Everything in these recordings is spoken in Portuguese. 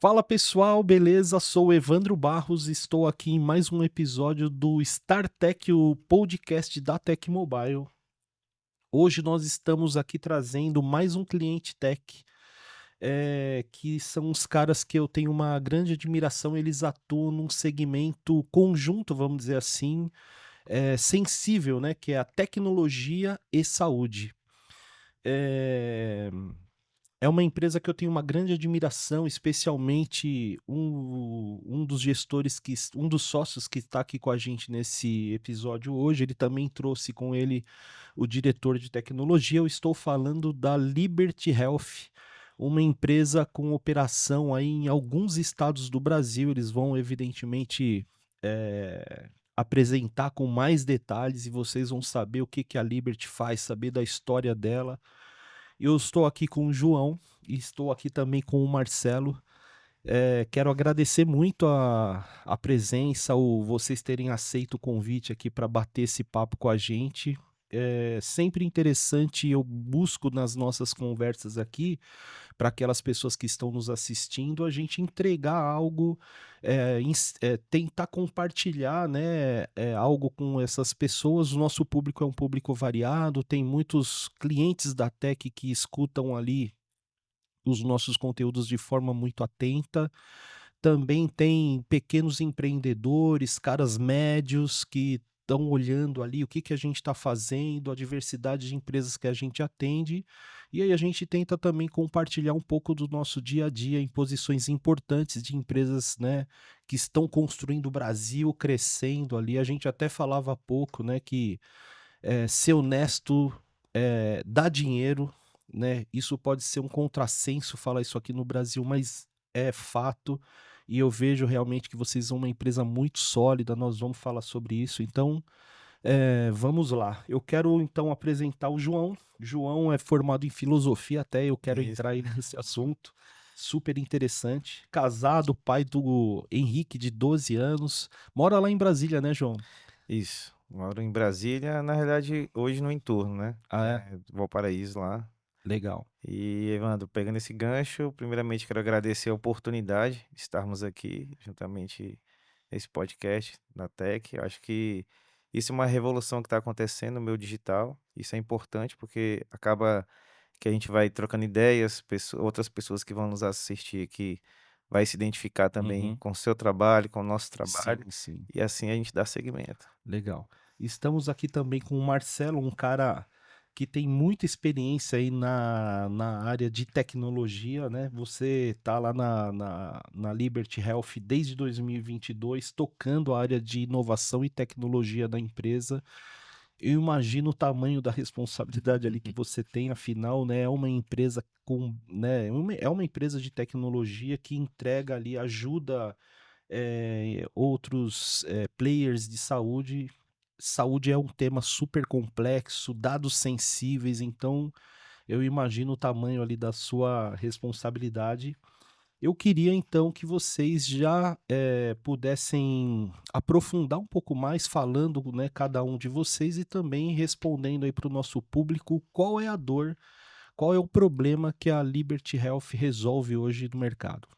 Fala pessoal, beleza? Sou o Evandro Barros, estou aqui em mais um episódio do StarTech, o podcast da Tecmobile. Hoje nós estamos aqui trazendo mais um cliente tech, que são os caras que eu tenho uma grande admiração, eles atuam num segmento conjunto, vamos dizer assim, sensível, né, que é a tecnologia e saúde. Eh É uma empresa que eu tenho uma grande admiração, especialmente um dos gestores um dos sócios que está aqui com a gente nesse episódio hoje, ele também trouxe com ele o diretor de tecnologia. Eu estou falando da Liberty Health, uma empresa com operação aí em alguns estados do Brasil. Eles vão evidentemente, apresentar com mais detalhes e vocês vão saber o que que a Liberty faz, saber da história dela. Eu estou aqui com o João e estou aqui também com o Marcelo. Quero agradecer muito a presença, vocês terem aceito o convite aqui para bater esse papo com a gente. É sempre interessante, eu busco nas nossas conversas aqui, para aquelas pessoas que estão nos assistindo, a gente entregar algo, tentar compartilhar, né, algo com essas pessoas. O nosso público é um público variado, tem muitos clientes da tech que escutam ali os nossos conteúdos de forma muito atenta. Também tem pequenos empreendedores, caras médios que estão olhando ali o que que a gente está fazendo, a diversidade de empresas que a gente atende, e aí a gente tenta também compartilhar um pouco do nosso dia a dia em posições importantes de empresas, né, que estão construindo o Brasil, crescendo ali. A gente até falava há pouco, né, que ser honesto, dá dinheiro, né? Isso pode ser um contrassenso falar isso aqui no Brasil, mas é fato. E eu vejo realmente que vocês são uma empresa muito sólida. Nós vamos falar sobre isso. Então, vamos lá. Eu quero então apresentar o João. João é formado em filosofia, até eu quero Isso, entrar aí nesse assunto. Super interessante. Casado, pai do Henrique, de 12 anos. Mora lá em Brasília, né, João? isso. Moro em Brasília, na realidade, hoje no entorno, né, Ah, é? Valparaíso lá. Legal. E, Evandro, pegando esse gancho, primeiramente quero agradecer a oportunidade de estarmos aqui juntamente nesse podcast da Tech. Eu acho que isso é uma revolução que está acontecendo no meio digital. Isso é importante porque acaba que a gente vai trocando ideias, outras pessoas que vão nos assistir aqui vai se identificar também Uhum. com o seu trabalho, com o nosso Sim, trabalho, sim. e assim a gente dá seguimento. Legal. Estamos aqui também com o Marcelo, um cara que tem muita experiência aí na área de tecnologia, né? Você tá lá na Liberty Health desde 2022, tocando a área de inovação e tecnologia da empresa. Eu imagino o tamanho da responsabilidade ali que você tem, afinal, né? É uma empresa com, né? É uma empresa de tecnologia que entrega ali, ajuda outros players de saúde. Saúde é um tema super complexo, dados sensíveis, então eu imagino o tamanho ali da sua responsabilidade. Eu queria então que vocês já pudessem aprofundar um pouco mais, falando, né, cada um de vocês e também respondendo aí para o nosso público qual é a dor, qual é o problema que a Liberty Health resolve hoje no mercado.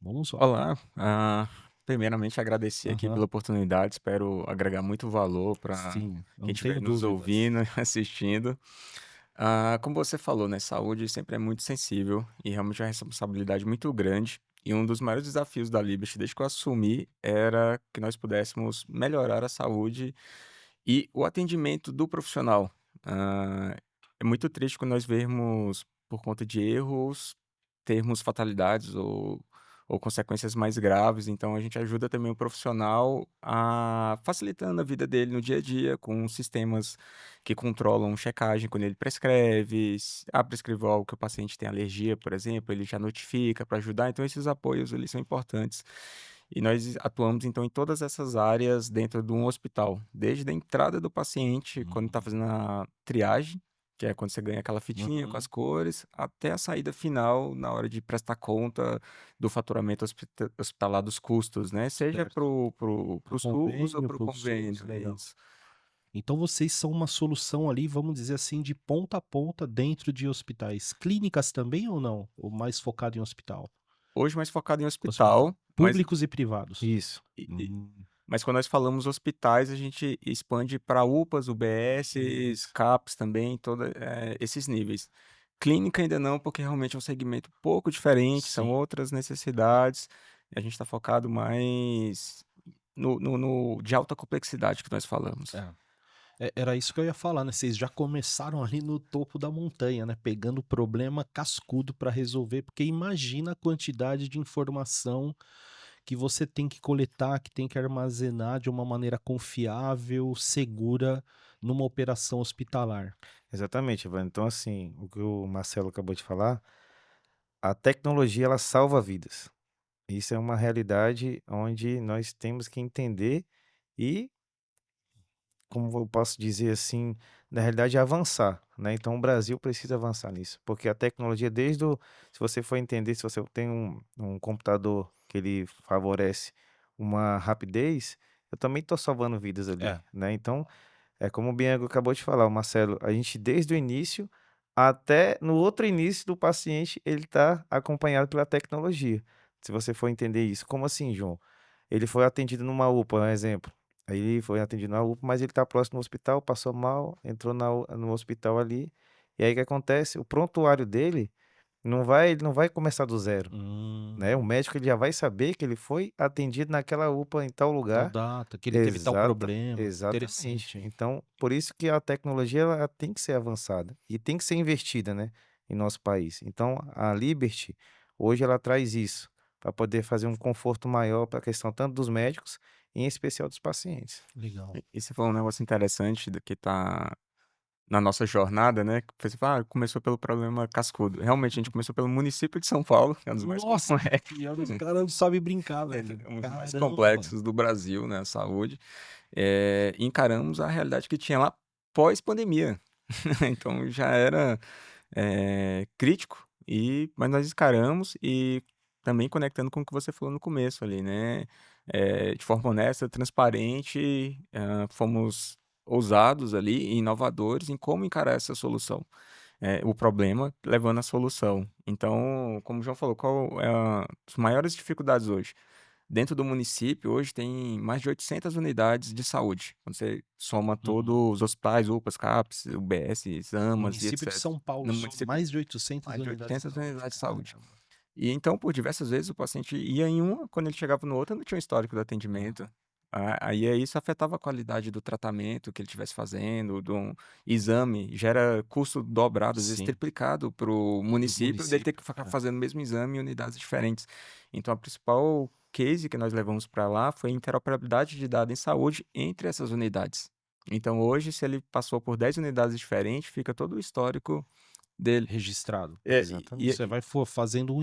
Vamos lá. Olá, primeiramente agradecer aqui Aham. pela oportunidade, espero agregar muito valor para Sim, quem não estiver tenho nos dúvidas. ouvindo e assistindo. Como você falou, né, saúde sempre é muito sensível e realmente é uma responsabilidade muito grande. E um dos maiores desafios da Liberty, desde que eu assumi, era que nós pudéssemos melhorar a saúde e o atendimento do profissional. É muito triste quando nós vermos, por conta de erros, termos fatalidades ou consequências mais graves. Então a gente ajuda também o profissional a facilitando a vida dele no dia a dia com sistemas que controlam checagem quando ele prescreve. Se prescreveu algo que o paciente tem alergia, por exemplo, ele já notifica para ajudar. Então esses apoios, eles são importantes. E nós atuamos então em todas essas áreas dentro de um hospital, desde a entrada do paciente, quando está Uhum, fazendo a triagem, que é quando você ganha aquela fitinha com uhum. as cores, até a saída final, na hora de prestar conta do faturamento hospitalar dos custos, né, seja para Certo. o Para o SUS ou convênio, para o para o SUS, convênio, é legal. isso. Então vocês são uma solução ali, vamos dizer assim, de ponta a ponta dentro de hospitais. Clínicas também ou não? Ou mais focado em hospital? Hoje mais focado em Hospital. hospital, mas Públicos e privados. Isso. e e Hum, mas quando nós falamos hospitais, a gente expande para UPAs, UBSs, CAPs também, esses níveis. Clínica ainda não, porque realmente é um segmento um pouco diferente, são sim. outras necessidades, a gente está focado mais no de alta complexidade que nós falamos. É. Era isso que eu ia falar, né? Vocês já começaram ali no topo da montanha, né? Pegando o problema cascudo para resolver, porque imagina a quantidade de informação que você tem que coletar, que tem que armazenar de uma maneira confiável, segura, numa operação hospitalar. Exatamente, Ivan. Então, assim, o que o Marcelo acabou de falar, a tecnologia ela salva vidas. Isso é uma realidade onde nós temos que entender e, como eu posso dizer assim, na realidade avançar, né? Então o Brasil precisa avançar nisso, porque a tecnologia se você for entender, se você tem um computador que ele favorece uma rapidez, eu também estou salvando vidas ali, É. né? Então é como o Bianco acabou de falar, o Marcelo, a gente desde o início até no outro início do paciente, ele está acompanhado pela tecnologia. Se você for entender isso. Como assim, João? Ele foi atendido numa UPA, um exemplo. Aí ele foi atendido na UPA, mas ele está próximo do hospital, passou mal, entrou no hospital ali. E aí o que acontece? O prontuário dele ele não vai começar do zero, né? O Hum, médico ele já vai saber que ele foi atendido naquela UPA em tal tal lugar. data, que ele teve tal Exata problema. exatamente. Interessante, hein? Então, por isso que a tecnologia ela tem que ser avançada e tem que ser investida, né, em nosso país. Então, a Liberty, hoje ela traz isso, para poder fazer um conforto maior para a questão tanto dos médicos, e em especial dos pacientes. Legal. E você falou um negócio interessante do que tá na nossa jornada, né, que você fala: começou pelo problema cascudo". Realmente, a gente começou pelo município de São Paulo, que é um dos mais Nossa complexos, senhora, os caras não sabem brincar, velho. um dos mais Caramba. complexos do Brasil, né, a saúde. Encaramos a realidade que tinha lá pós-pandemia. Então já era, crítico, mas nós encaramos e também conectando com o que você falou no começo ali, né, de forma honesta, transparente, fomos ousados ali e inovadores em como encarar essa solução. O problema levando à solução. Então, como o João falou, qual é a as maiores dificuldades hoje? Dentro do município, hoje tem mais de 800 unidades de saúde, quando você soma todos Uhum. os hospitais, UPAs, CAPs, UBS, AMAs e Município de etc. São Paulo, No só município, mais de 800 mais de unidades de 800 saúde. unidades de saúde. Caramba. E então, por diversas vezes, o paciente ia em uma, quando ele chegava no outro, não tinha um histórico do atendimento. Aí isso afetava a qualidade do tratamento que ele estivesse fazendo, de um exame, gera custo dobrado, às vezes Sim, triplicado para o pro município, dele ter que município. ficar É. fazendo o mesmo exame em unidades diferentes. Então, a principal case que nós levamos para lá foi a interoperabilidade de dados em saúde entre essas unidades. Então, hoje, se ele passou por 10 unidades diferentes, fica todo o histórico dele. Registrado. É, Exatamente. Você vai fazendo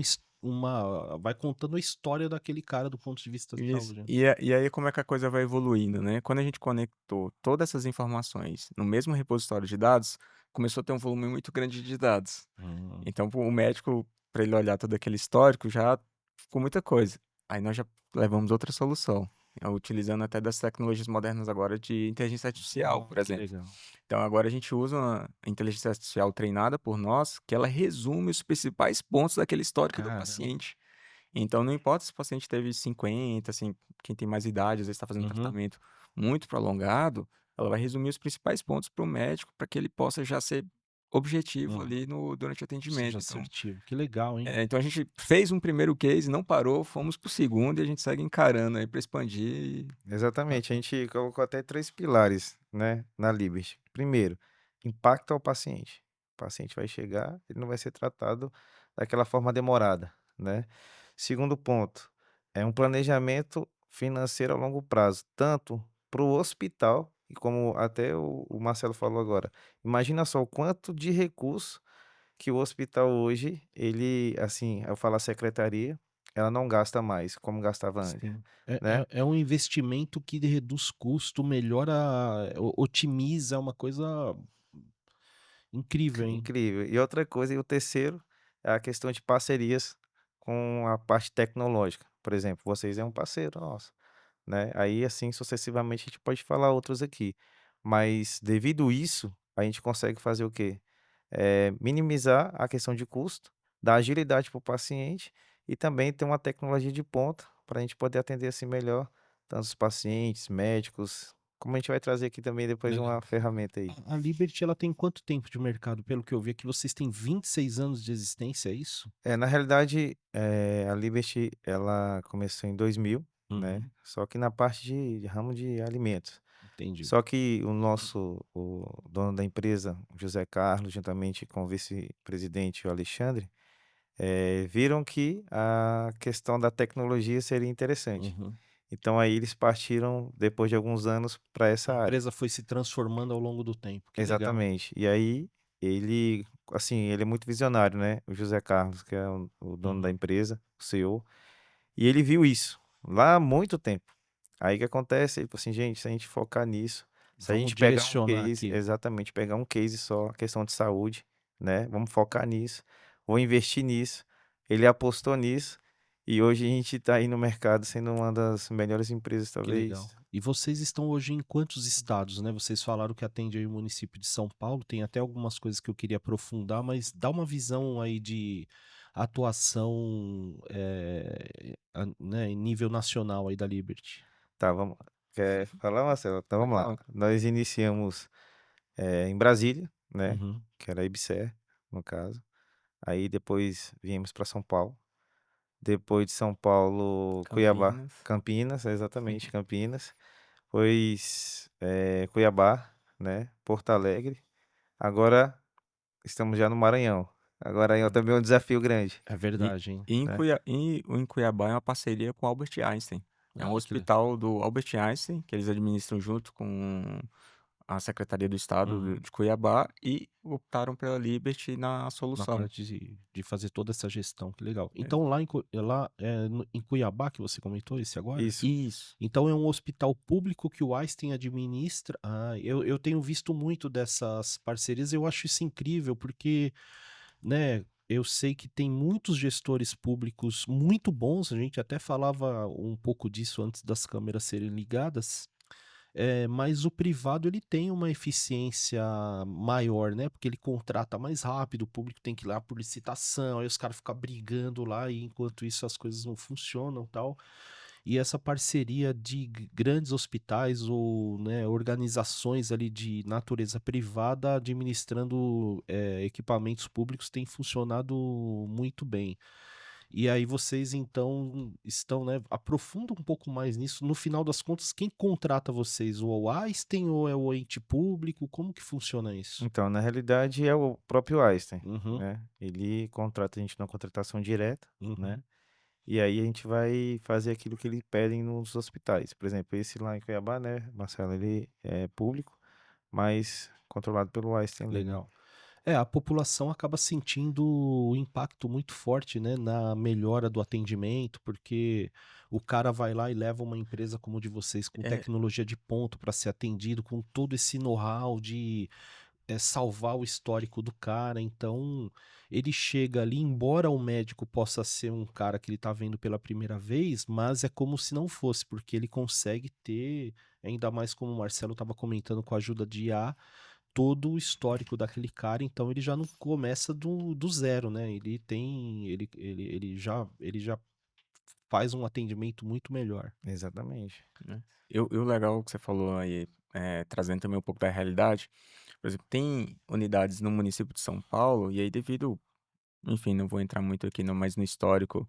vai contando a história daquele cara do ponto de vista de Isso. saúde, né? E aí como é que a coisa vai evoluindo, né? Quando a gente conectou todas essas informações no mesmo repositório de dados, começou a ter um volume muito grande de dados. Hum, Então, o médico, para ele olhar todo aquele histórico, já ficou muita coisa. Aí nós já levamos outra solução, utilizando até das tecnologias modernas agora de inteligência artificial, por que exemplo. legal. Então, agora a gente usa uma inteligência artificial treinada por nós, que ela resume os principais pontos daquele histórico do Caramba. paciente. Então, não importa se o paciente teve 50, assim, quem tem mais idade, às vezes está fazendo um Uhum. tratamento muito prolongado, ela vai resumir os principais pontos para o médico, para que ele possa já ser objetivo Hum, ali durante o atendimento. seja assertivo. Que legal, hein? Então a gente fez um primeiro case, não parou, fomos para o segundo e a gente segue encarando aí para expandir. Tá. Exatamente. A gente colocou até 3 pilares, né, na Liberty. Primeiro, impacto ao paciente. O paciente vai chegar, ele não vai ser tratado daquela forma demorada, né. Segundo ponto, é um planejamento financeiro a longo prazo, tanto para o hospital e como até o Marcelo falou agora, imagina só o quanto de recurso que o hospital hoje, ele, assim, eu falo a secretaria, ela não gasta mais como gastava antes, Sim. É, né. é um investimento que reduz custo, melhora, otimiza, é uma coisa incrível, hein? Incrível. E outra coisa, e o terceiro, é a questão de parcerias com a parte tecnológica. Por exemplo, vocês é um parceiro nosso, né? Aí, assim, sucessivamente, a gente pode falar outros aqui. mas devido isso, a gente consegue fazer o quê? Minimizar a questão de custo, dar agilidade para o paciente e também ter uma tecnologia de ponta para a gente poder atender assim melhor tanto os pacientes, médicos, como a gente vai trazer aqui também depois Legal. uma ferramenta aí. A Liberty, ela tem quanto tempo de mercado? Pelo que eu vi aqui, vocês têm 26 anos de existência, é isso? Na realidade, a Liberty ela começou em 2000, né, Uhum, só que na parte de ramo de alimentos. entendi. Só que o dono da empresa, o José Carlos, juntamente com o vice-presidente, o Alexandre, viram que a questão da tecnologia seria interessante. Uhum. Então aí eles partiram, depois de alguns anos, para A essa área. empresa foi se transformando ao longo do tempo, que legal. Exatamente. E aí ele, assim, ele é muito visionário, né, o José Carlos, que é o dono da Uhum. empresa, o CEO, e ele viu isso lá há muito tempo. Aí o que acontece? Ele falou assim: "Gente, se a gente focar nisso, se a Vamos gente pegar um direcionar case", aqui. exatamente, pegar um case só, questão de saúde, né, vamos focar nisso, vou investir nisso. Ele apostou nisso e hoje a gente está aí no mercado sendo uma das melhores empresas, Que legal. talvez. E vocês estão hoje em quantos estados, né? Vocês falaram que atende aí o município de São Paulo, tem até algumas coisas que eu queria aprofundar, mas dá uma visão aí de atuação, né, em nível nacional aí da Liberty. Tá, vamos, quer falar, Marcelo? Então Pode vamos lá. falar. Nós iniciamos, em Brasília, né, Uhum. que era a IBSER, no caso. Aí depois viemos para São Paulo. Depois de São Paulo, Cuiabá, Campinas. Campinas, exatamente, Campinas. Pois, Cuiabá, né, Porto Alegre. Agora estamos já no Maranhão. Agora aí é também um desafio grande, É E, verdade, hein? e em né. em Cuiabá é uma parceria com o Albert Einstein. É um Ah, hospital do Albert Einstein, que eles administram junto com a Secretaria do Estado Uhum. de Cuiabá e optaram pela Liberty na Na solução. parte de fazer toda essa gestão, que legal. É. Então lá em Cuiabá que você comentou esse agora? Isso. Isso. Então é um hospital público que o Einstein administra. Ah, eu tenho visto muito dessas parcerias, eu acho isso incrível, porque, né, eu sei que tem muitos gestores públicos muito bons, a gente até falava um pouco disso antes das câmeras serem ligadas, mas o privado ele tem uma eficiência maior, né? Porque ele contrata mais rápido, o público tem que ir lá por licitação, aí os caras ficam brigando lá e enquanto isso as coisas não funcionam, tal. E essa parceria de grandes hospitais ou, né, organizações ali de natureza privada administrando equipamentos públicos tem funcionado muito bem. E aí vocês então estão, né, aprofunda um pouco mais nisso. No final das contas, quem contrata vocês? O Einstein ou é o ente público? Como que funciona isso? Então, na realidade é o próprio Einstein, Uhum, né. Ele contrata a gente numa contratação direta, né, uhum. e aí a gente vai fazer aquilo que eles pedem nos hospitais. Por exemplo, esse lá em Cuiabá, né, Marcelo, ele é público, mas controlado pelo Einstein ali. Legal. É, a população acaba sentindo o impacto muito forte, né, na melhora do atendimento, porque o cara vai lá e leva uma empresa como a de vocês, com É, tecnologia de ponto para ser atendido, com todo esse know-how de salvar o histórico do cara. Então, ele chega ali, embora o médico possa ser um cara que ele tá vendo pela primeira vez, mas é como se não fosse, porque ele consegue ter, ainda mais como o Marcelo estava comentando com a ajuda de IA, todo o histórico daquele cara, então ele já não começa do zero, né? Ele tem, ele já faz um atendimento muito melhor. Exatamente. né. E o legal que você falou aí, trazendo também um pouco da realidade, por exemplo, tem unidades no município de São Paulo, e aí devido, enfim, não vou entrar muito aqui no, mas no histórico,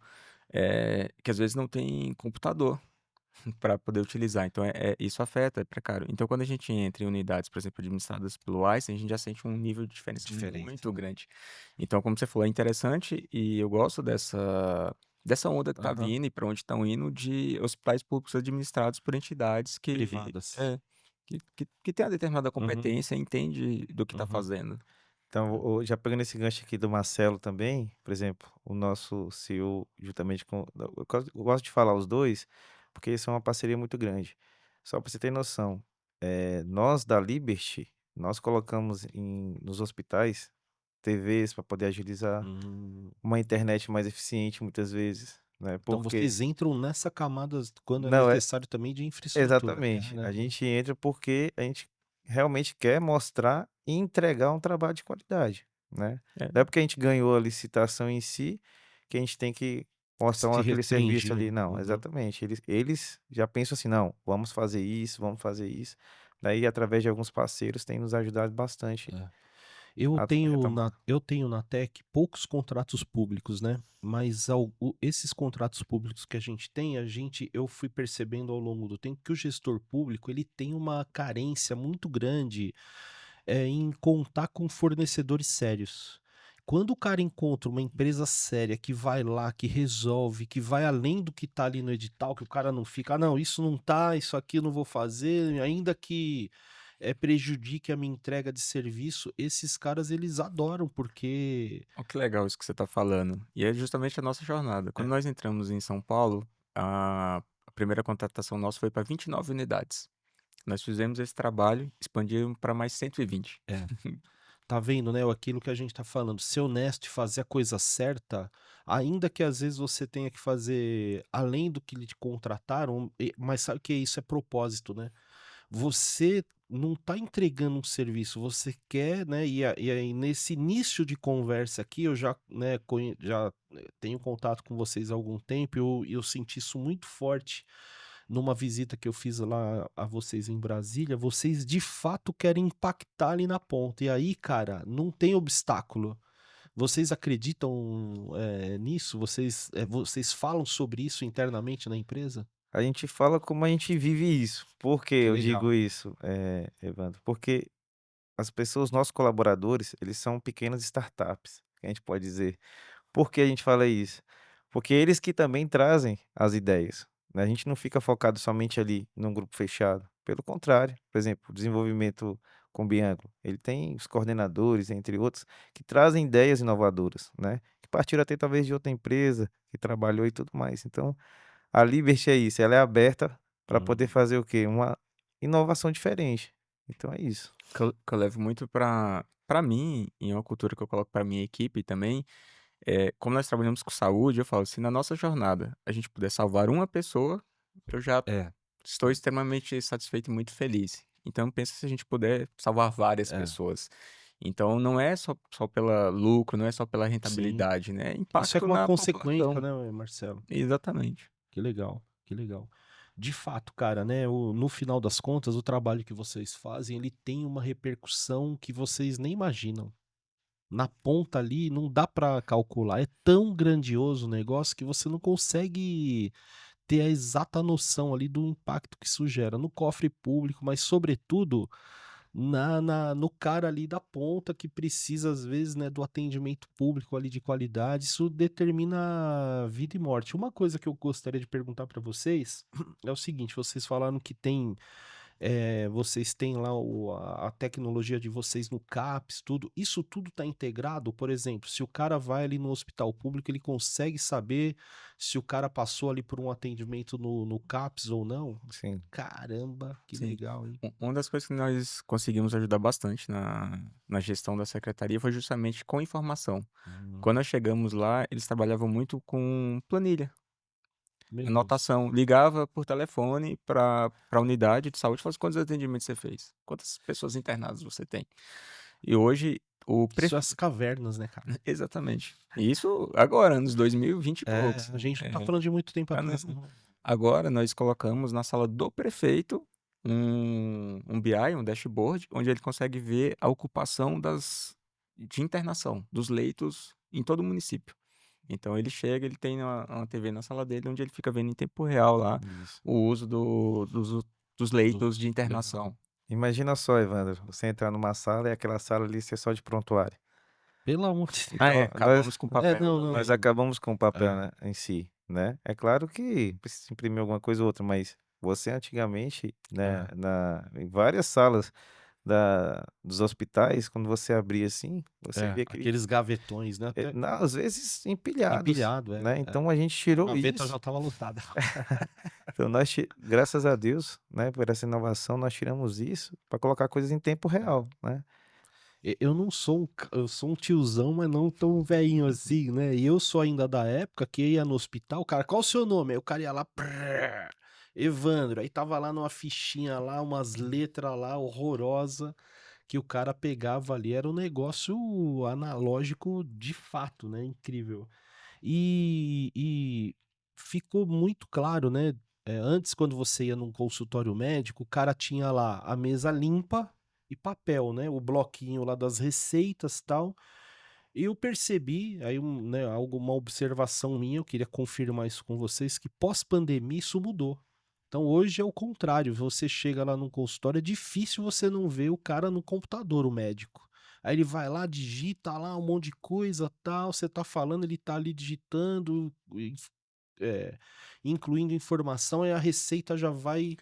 que às vezes não tem computador para poder utilizar. Então, isso afeta, é precário. Então, quando a gente entra em unidades, por exemplo, administradas pelo Einstein, a gente já sente um nível de diferença Diferente. muito grande. Então, como você falou, é interessante e eu gosto dessa onda que está Aham. vindo e para onde estão indo de hospitais públicos administrados por entidades Privadas. que tem uma determinada Uhum, competência e entende do que está uhum. fazendo. Então, Né? já pegando esse gancho aqui do Marcelo também, por exemplo, o nosso CEO, juntamente com. Eu gosto de falar os dois, porque isso é uma parceria muito grande. Só para você ter noção, nós da Liberty, nós colocamos nos hospitais TVs para poder agilizar, Hum. uma internet mais eficiente muitas vezes, né? Então Porque. vocês entram nessa camada quando é Não, necessário também de infraestrutura. exatamente. A Caramba. gente entra porque a gente realmente quer mostrar e entregar um trabalho de qualidade, né. É, Não é porque a gente ganhou a licitação em si, que a gente tem que mostrar Se aquele serviço restringir, ali, né? não, Uhum. exatamente, eles já pensam assim: "Não, vamos fazer isso, vamos fazer isso". Daí, através de alguns parceiros, tem nos ajudado bastante É. Eu a tenho retomar. na eu tenho na Tec poucos contratos públicos, né, mas esses contratos públicos que a gente tem, eu fui percebendo ao longo do tempo que o gestor público, ele tem uma carência muito grande, em contar com fornecedores sérios. Quando o cara encontra uma empresa séria que vai lá, que resolve, que vai além do que tá ali no edital, que o cara não fica: "Ah, não, isso não tá, isso aqui eu não vou fazer", ainda que prejudique a minha entrega de serviço, esses caras eles adoram, porque ó que legal isso que você está falando. E é justamente a nossa jornada. é, Quando nós entramos em São Paulo, a primeira contratação nossa foi para 29 unidades. Nós fizemos esse trabalho, expandimos para mais 120. é. Tá vendo, né, aquilo que a gente tá falando, ser honesto e fazer a coisa certa, ainda que às vezes você tenha que fazer além do que lhe contrataram, mas sabe que isso é propósito, né? Você não tá entregando um serviço, você quer, né, e aí nesse início de conversa aqui eu já, né, tenho contato com vocês há algum tempo, eu senti isso muito forte numa visita que eu fiz lá a vocês em Brasília, vocês de fato querem impactar ali na ponta, e aí cara, não tem obstáculo. Vocês acreditam, nisso? Vocês falam sobre isso internamente na empresa? A gente fala como a gente vive isso. Por que Que eu legal. digo isso, Evandro? Porque as pessoas, nossos colaboradores, eles são pequenas startups, que a gente pode dizer. Por que a gente fala isso? Porque eles que também trazem as ideias, né, a gente não fica focado somente ali num grupo fechado, pelo contrário, por exemplo, o desenvolvimento com Bianco, ele tem os coordenadores, entre outros, que trazem ideias inovadoras, né, que partiram até talvez de outra empresa, que trabalhou e tudo mais. Então, a Liberty é isso, ela é aberta para poder Uhum. fazer o quê? Uma inovação diferente. Então é isso. Que eu levo muito para mim, e é uma cultura que eu coloco para minha equipe também, como nós trabalhamos com saúde, eu falo, se na nossa jornada a gente puder salvar uma pessoa, eu já É, estou extremamente satisfeito e muito feliz. Então pensa se a gente puder salvar várias é, pessoas. Então não é só pela lucro, não é só pela sim. rentabilidade, né, é Isso é impacto com uma na consequência, população. né, Marcelo? Exatamente. Que legal, que legal. De fato, cara, né, no final das contas, o trabalho que vocês fazem, ele tem uma repercussão que vocês nem imaginam. Na ponta ali, não dá pra calcular. É tão grandioso o negócio que você não consegue ter a exata noção ali do impacto que isso gera no cofre público, mas sobretudo no cara ali da ponta que precisa às vezes, né, do atendimento público ali de qualidade, isso determina vida e morte. Uma coisa que eu gostaria de perguntar para vocês é o seguinte: vocês falaram que tem vocês têm lá a tecnologia de vocês no CAPS, tudo. Isso tudo está integrado? Por exemplo, se o cara vai ali no hospital público, ele consegue saber se o cara passou ali por um atendimento no CAPS ou não? Sim. Caramba, que Sim. legal, hein? Uma das coisas que nós conseguimos ajudar bastante na gestão da secretaria foi justamente com informação. Hum, Quando nós chegamos lá, eles trabalhavam muito com planilha, meu Deus. anotação. Ligava por telefone para a unidade de saúde e falava assim: quantos atendimentos você fez? Quantas pessoas internadas você tem? E hoje o Isso é prefeito. as cavernas, né, cara? Exatamente. E isso agora, anos 2020 e É, poucos. a gente não tá É, falando de muito tempo tá atrás, nessa- não. Agora nós colocamos na sala do prefeito um BI, um dashboard, onde ele consegue ver a ocupação de internação, dos leitos em todo o município. Então ele chega, ele tem uma TV na sala dele, onde ele fica vendo em tempo real lá Isso. o uso dos Do- leitos de Legal. internação. Imagina só, Evandro, você entrar numa sala e aquela sala ali ser só de prontuário. Pelo amor de Deus. Então, nós Acabamos com o É, papel não, também. nós não. acabamos com o papel, É, né, em si, né. É claro que precisa imprimir alguma coisa ou outra, mas você antigamente, né, é. em várias salas dos hospitais, quando você abria assim, você É, via aquele aqueles gavetões, né? Até às vezes empilhados, empilhado, é. né. É. Então a gente A tirou gaveta isso. já estava lotada. Então graças a Deus, né, por essa inovação, nós tiramos isso para colocar coisas em tempo real, né. Eu não sou eu sou um tiozão, mas não tão velhinho assim, né? E eu sou ainda da época que ia no hospital, o cara, qual o seu nome? Aí o cara ia lá, prrr. Evandro, aí tava lá numa fichinha lá, umas letras lá horrorosa, que o cara pegava ali, era um negócio analógico de fato, né? Incrível. E ficou muito claro, né? Antes, quando você ia num consultório médico, o cara tinha lá a mesa limpa e papel, né? O bloquinho lá das receitas e tal. E eu percebi, aí né, uma observação minha, eu queria confirmar isso com vocês, que pós-pandemia isso mudou. Então hoje é o contrário, você chega lá num consultório, é difícil você não ver o cara no computador, o médico. Aí ele vai lá, digita lá um monte de coisa, tal, você tá falando, ele tá ali digitando, é, incluindo informação, e a receita já vai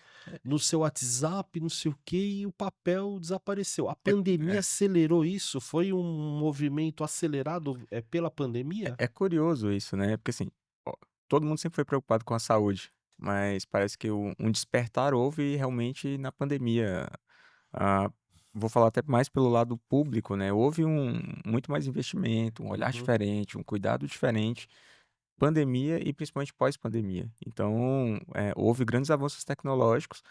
no seu WhatsApp, não sei o que, e o papel desapareceu. A É, pandemia é, acelerou isso? Foi um movimento acelerado pela pandemia? é curioso isso, né? Porque assim, ó, todo mundo sempre foi preocupado com a saúde, mas parece que um despertar houve realmente na pandemia. Ah, vou falar até mais pelo lado público, né? Houve muito mais investimento, um olhar Uhum. diferente, um cuidado diferente, pandemia e principalmente pós-pandemia. Então, houve grandes avanços tecnológicos.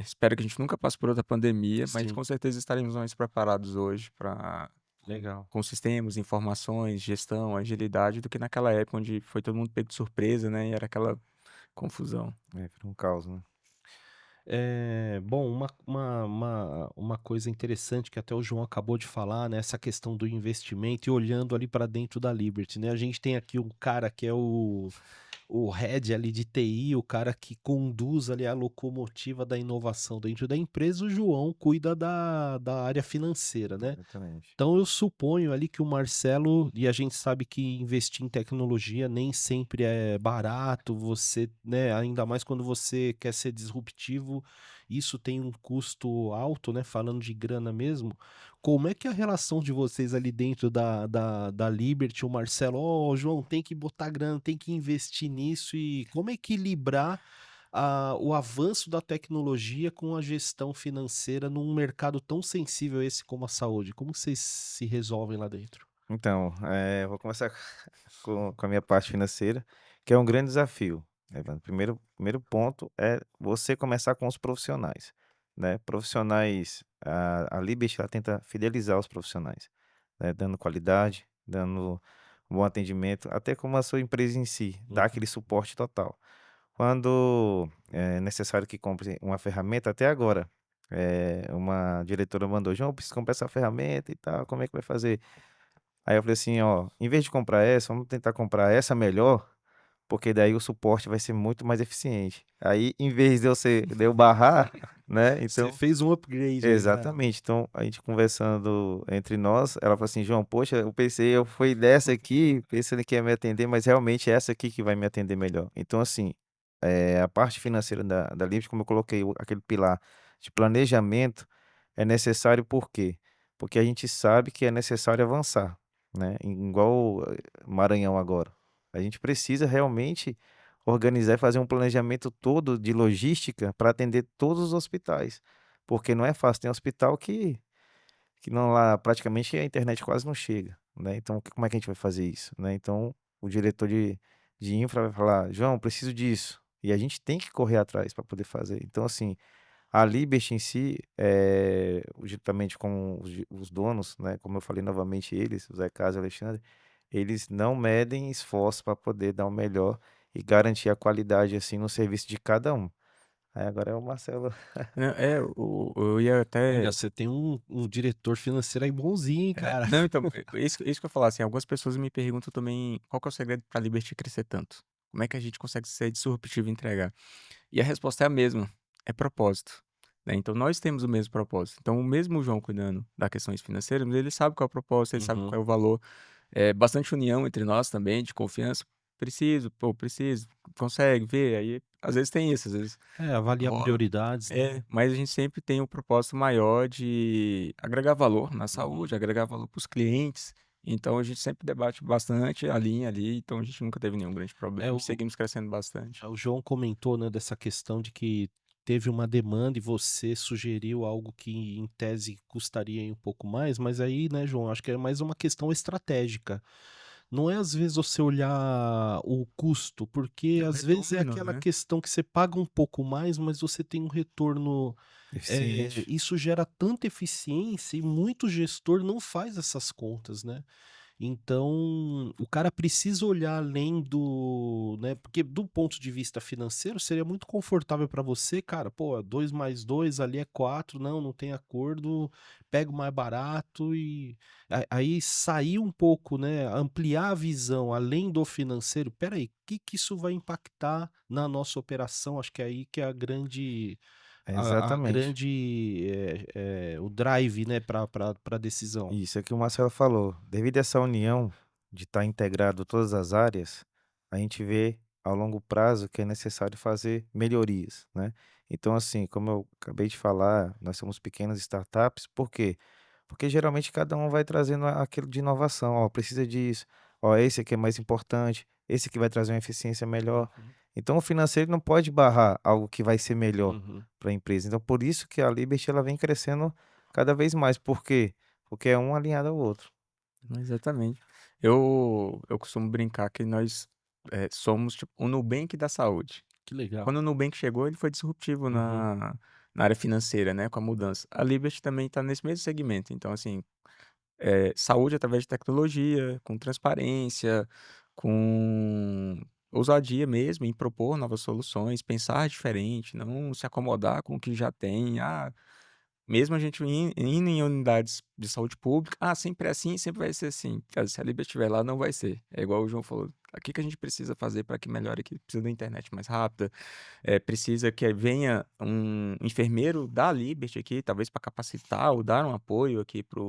Espero que a gente nunca passe por outra pandemia, mas Sim, com certeza estaremos mais preparados hoje para legal. com sistemas, informações, gestão, agilidade, do que naquela época onde foi todo mundo pego de surpresa, né? E era aquela confusão. Vira um caos, né? Bom, uma coisa interessante que até o João acabou de falar, né? Essa questão do investimento e olhando ali para dentro da Liberty, né? A gente tem aqui um cara que é o head ali de TI, o cara que conduz ali a locomotiva da inovação dentro da empresa, o João cuida da área financeira, né? Exatamente. Então eu suponho ali que o Marcelo, e a gente sabe que investir em tecnologia nem sempre é barato, você, né, ainda mais quando você quer ser disruptivo, isso tem um custo alto, né, falando de grana mesmo. Como é que é a relação de vocês ali dentro da Liberty, o Marcelo, João, tem que botar grana, tem que investir nisso, e como equilibrar o avanço da tecnologia com a gestão financeira num mercado tão sensível esse como a saúde? Como vocês se resolvem lá dentro? Então, vou começar com a minha parte financeira, que é um grande desafio. Evandro. Primeiro ponto é você começar com os profissionais, né? Profissionais, a Liberty ela tenta fidelizar os profissionais, né? Dando qualidade, dando um bom atendimento, até como a sua empresa em si, dá Uhum. aquele suporte total. Quando é necessário que compre uma ferramenta, até agora, uma diretora mandou, João, preciso comprar essa ferramenta e tal, como é que vai fazer? Aí eu falei assim, ó, em vez de comprar essa, vamos tentar comprar essa melhor, porque daí o suporte vai ser muito mais eficiente. Aí, em vez de eu barrar, né? Você Então, fez um upgrade aí, cara. exatamente. Então, a gente conversando entre nós, ela falou assim, João, poxa, eu pensei, eu fui dessa aqui, pensando que ia me atender, mas realmente é essa aqui que vai me atender melhor. Então, assim, a parte financeira da Livre, como eu coloquei aquele pilar de planejamento, é necessário por quê? Porque a gente sabe que é necessário avançar, né? Igual Maranhão agora. A gente precisa realmente organizar e fazer um planejamento todo de logística para atender todos os hospitais. Porque não é fácil, tem hospital que não lá praticamente a internet quase não chega, né? Então, como é que a gente vai fazer isso, né? Então, o diretor de infra vai falar: "João, preciso disso". E a gente tem que correr atrás para poder fazer. Então, assim, a Liberty em si, juntamente com os donos, né, como eu falei novamente eles, o Zé Carlos e o Alexandre, eles não medem esforço para poder dar o melhor e garantir a qualidade, assim, no serviço de cada um. Aí agora é o Marcelo. Não, eu ia Olha, até. você tem um diretor financeiro aí bonzinho, hein, cara. Não, então, isso que eu ia falar, assim, algumas pessoas me perguntam também qual que é o segredo para a Liberty crescer tanto? Como é que a gente consegue ser disruptivo e entregar? E a resposta é a mesma, é propósito, né? Então nós temos o mesmo propósito. Então o mesmo João cuidando das questões financeiras, mas ele sabe qual é o propósito, ele sabe Uhum. qual é o valor. Bastante união entre nós também, de confiança. Preciso, consegue ver. Aí às vezes tem isso, às vezes Avaliar rola. prioridades, né? Mas a gente sempre tem um propósito maior de agregar valor na Uhum. saúde, agregar valor para os clientes. Então a gente sempre debate bastante a linha ali, então a gente nunca teve nenhum grande É, problema e seguimos crescendo bastante. o João comentou, né, dessa questão de que teve uma demanda e você sugeriu algo que em tese custaria aí um pouco mais, mas aí, né, João, acho que é mais uma questão estratégica. não é às vezes você olhar o custo, porque É o às vezes é retorno, aquela né? questão que você paga um pouco mais, mas você tem um retorno. Eficiente. Isso gera tanta eficiência e muito gestor não faz essas contas, né? Então, o cara precisa olhar além do, né? Porque do ponto de vista financeiro seria muito confortável para você, cara. Pô, 2 mais 2 ali é 4, não tem acordo, pega o mais barato e aí sair um pouco, né? Ampliar a visão além do financeiro. Pera aí, o que que isso vai impactar na nossa operação? Acho que é aí que é a Exatamente. grande, o drive, né, para decisão. Isso é que o Marcelo falou. Devido a essa união de estar integrado todas as áreas, a gente vê ao longo prazo que é necessário fazer melhorias, né? Então, assim, como eu acabei de falar, nós somos pequenas startups, por quê? Porque geralmente cada um vai trazendo aquilo de inovação, ó, precisa disso, ó, esse aqui é mais importante, esse aqui vai trazer uma eficiência melhor. Uhum, Então, o financeiro não pode barrar algo que vai ser melhor uhum. para a empresa. Então, por isso que a Liberty ela vem crescendo cada vez mais. Por quê? Porque é um alinhado ao outro. Exatamente. Eu costumo brincar que nós somos tipo o Nubank da saúde. Que legal. Quando o Nubank chegou, ele foi disruptivo Uhum. na área financeira, né, com a mudança. A Liberty também está nesse mesmo segmento. Então, assim, saúde através de tecnologia, com transparência, com ousadia mesmo em propor novas soluções, pensar diferente, não se acomodar com o que já tem. Mesmo a gente indo em unidades de saúde pública, sempre é assim, sempre vai ser assim. Cara, se a Libre estiver lá, não vai ser. É igual o João falou, o que que a gente precisa fazer para que melhore aqui? Precisa da internet mais rápida, precisa que venha um enfermeiro da Liberty aqui, talvez para capacitar ou dar um apoio aqui para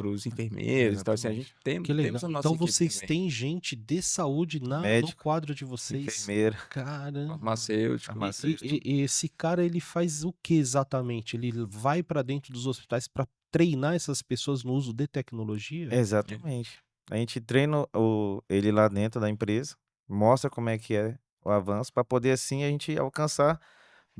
os enfermeiros. Então, assim, a gente Exatamente. Que temos legal. a nossa Então equipe vocês também. têm gente de saúde no Médico, quadro de vocês? enfermeira, Caramba. Farmacêutico. farmacêutico. E esse cara, ele faz o que exatamente? Ele vai para dentro dos hospitais para treinar essas pessoas no uso de tecnologia? Exatamente. A gente treina ele lá dentro da empresa, mostra como é que é o avanço, para poder assim a gente alcançar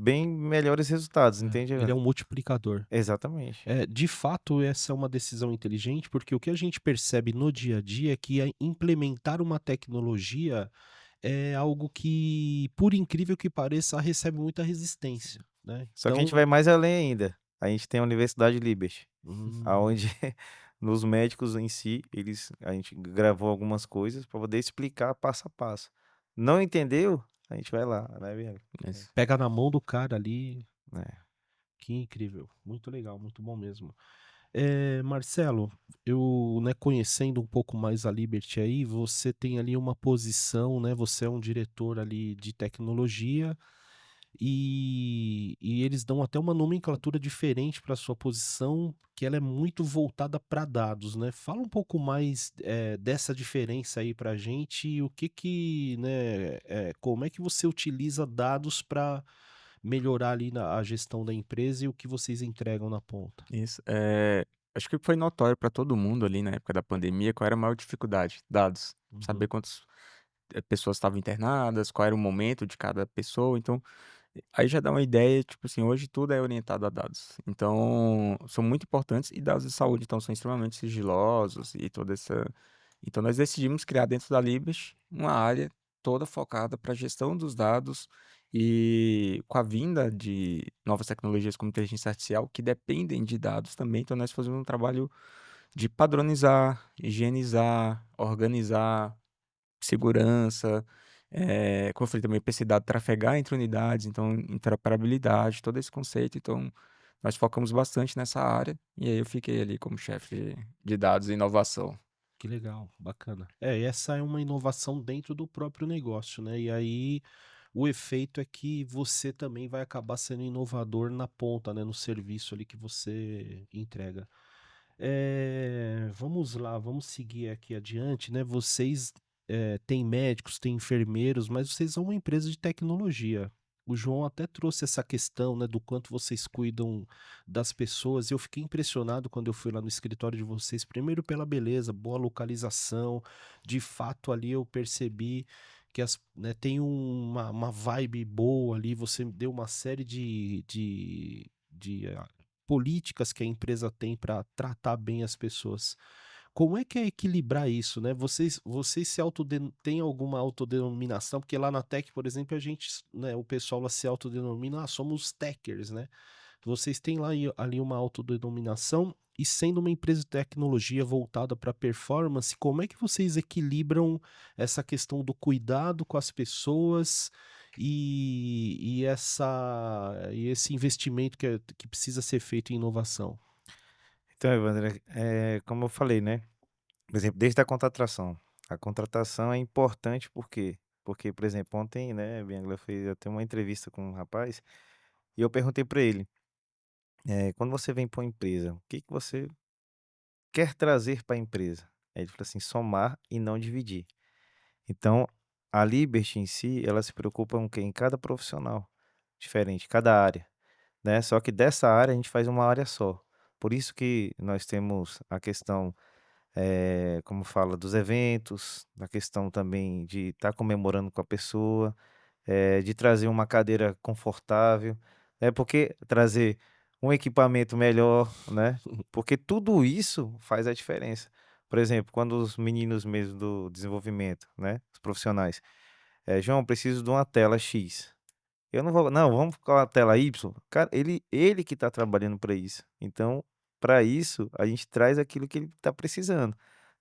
bem melhores resultados, É, entende? ele é um multiplicador. Exatamente. De fato, essa é uma decisão inteligente, porque o que a gente percebe no dia a dia é que implementar uma tecnologia é algo que, por incrível que pareça, recebe muita resistência, né? Só que a gente Então, vai mais além ainda. A gente tem a Universidade Liberty, hum, aonde nos médicos em si, a gente gravou algumas coisas para poder explicar passo a passo. Não entendeu? A gente vai lá, né, Bianca? Isso. pega na mão do cara ali, É. que incrível, muito legal, muito bom mesmo. Marcelo, eu, né, conhecendo um pouco mais a Liberty aí, você tem ali uma posição, né? Você é um diretor ali de tecnologia e eles dão até uma nomenclatura diferente para sua posição, que ela é muito voltada para dados, né? Fala um pouco mais dessa diferença aí para a gente e o que que, né, como é que você utiliza dados para melhorar ali a gestão da empresa e o que vocês entregam na ponta. Isso. Acho que foi notório para todo mundo ali na época da pandemia qual era a maior dificuldade, dados. Saber Uhum. quantas pessoas estavam internadas, qual era o momento de cada pessoa. Então, aí já dá uma ideia, tipo assim, hoje tudo é orientado a dados. Então, são muito importantes e dados de saúde, então, são extremamente sigilosos e toda essa. Então, nós decidimos criar dentro da Libras uma área toda focada para a gestão dos dados e com a vinda de novas tecnologias como inteligência artificial que dependem de dados também. Então, nós fazemos um trabalho de padronizar, higienizar, organizar, segurança, como eu falei também, para esse dado trafegar entre unidades, então interoperabilidade, todo esse conceito. Então, nós focamos bastante nessa área e aí eu fiquei ali como chefe de dados e inovação. Que legal, bacana. Essa é uma inovação dentro do próprio negócio, né? E aí o efeito é que você também vai acabar sendo inovador na ponta, né? No serviço ali que você entrega. Vamos lá, vamos seguir aqui adiante, né? Vocês têm médicos, têm enfermeiros, mas vocês são uma empresa de tecnologia. O João até trouxe essa questão, né, do quanto vocês cuidam das pessoas. Eu fiquei impressionado quando eu fui lá no escritório de vocês, primeiro pela beleza, boa localização. De fato, ali eu percebi que tem uma vibe boa ali. Você deu uma série de políticas que a empresa tem para tratar bem as pessoas. como é que é equilibrar isso, né? Vocês têm alguma autodenominação? Porque lá na Tech, por exemplo, a gente, né, o pessoal lá se autodenomina, somos techers, né? Vocês têm lá ali uma autodenominação e sendo uma empresa de tecnologia voltada para performance, como é que vocês equilibram essa questão do cuidado com as pessoas e esse investimento que precisa ser feito em inovação? Então, Evandro, como eu falei, né? Por exemplo, desde a contratação. A contratação é importante por quê? Porque, por exemplo, ontem, né, Bianca fez até uma entrevista com um rapaz e eu perguntei para ele, quando você vem para uma empresa, o que que você quer trazer para a empresa? Aí ele falou assim, somar e não dividir. Então, a Liberty em si, ela se preocupa com quem? Em cada profissional diferente, cada área, né? Só que dessa área a gente faz uma área só. Por isso que nós temos a questão, como fala, dos eventos, a questão também de estar comemorando com a pessoa, de trazer uma cadeira confortável, porque trazer um equipamento melhor, né? Porque tudo isso faz a diferença. Por exemplo, quando os meninos mesmo do desenvolvimento, né, os profissionais, João, preciso de uma tela X. Eu não vou, não, vamos com a tela Y. Cara, ele que está trabalhando para isso. Então, para isso, a gente traz aquilo que ele está precisando,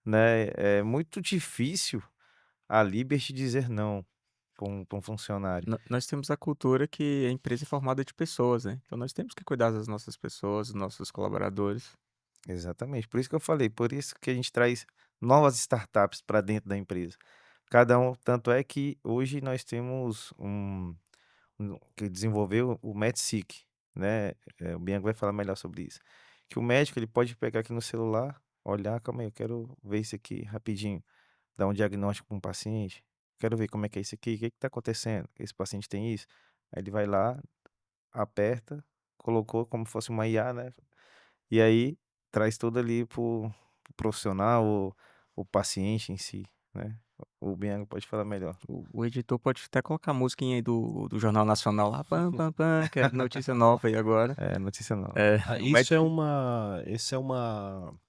né? É muito difícil a Liberty dizer não para um funcionário. Nós temos a cultura que a empresa é formada de pessoas, né? Então nós temos que cuidar das nossas pessoas, dos nossos colaboradores. Exatamente. Por isso que eu falei, por isso que a gente traz novas startups para dentro da empresa. Cada um, tanto é que hoje nós temos que desenvolveu o MedSeek, né? O Bianco vai falar melhor sobre isso. Que o médico ele pode pegar aqui no celular, olhar, calma aí, eu quero ver isso aqui rapidinho, dar um diagnóstico para um paciente. Quero ver como é que é isso aqui, o que está acontecendo? Esse paciente tem isso. Aí ele vai lá, aperta, colocou como se fosse uma IA, né? E aí traz tudo ali pro profissional, o paciente em si, né? O Bianco pode falar melhor. O editor pode até colocar a musiquinha aí do Jornal Nacional lá, pam, pam, pam, que é notícia nova aí agora. É, notícia não. É, Ah, o médico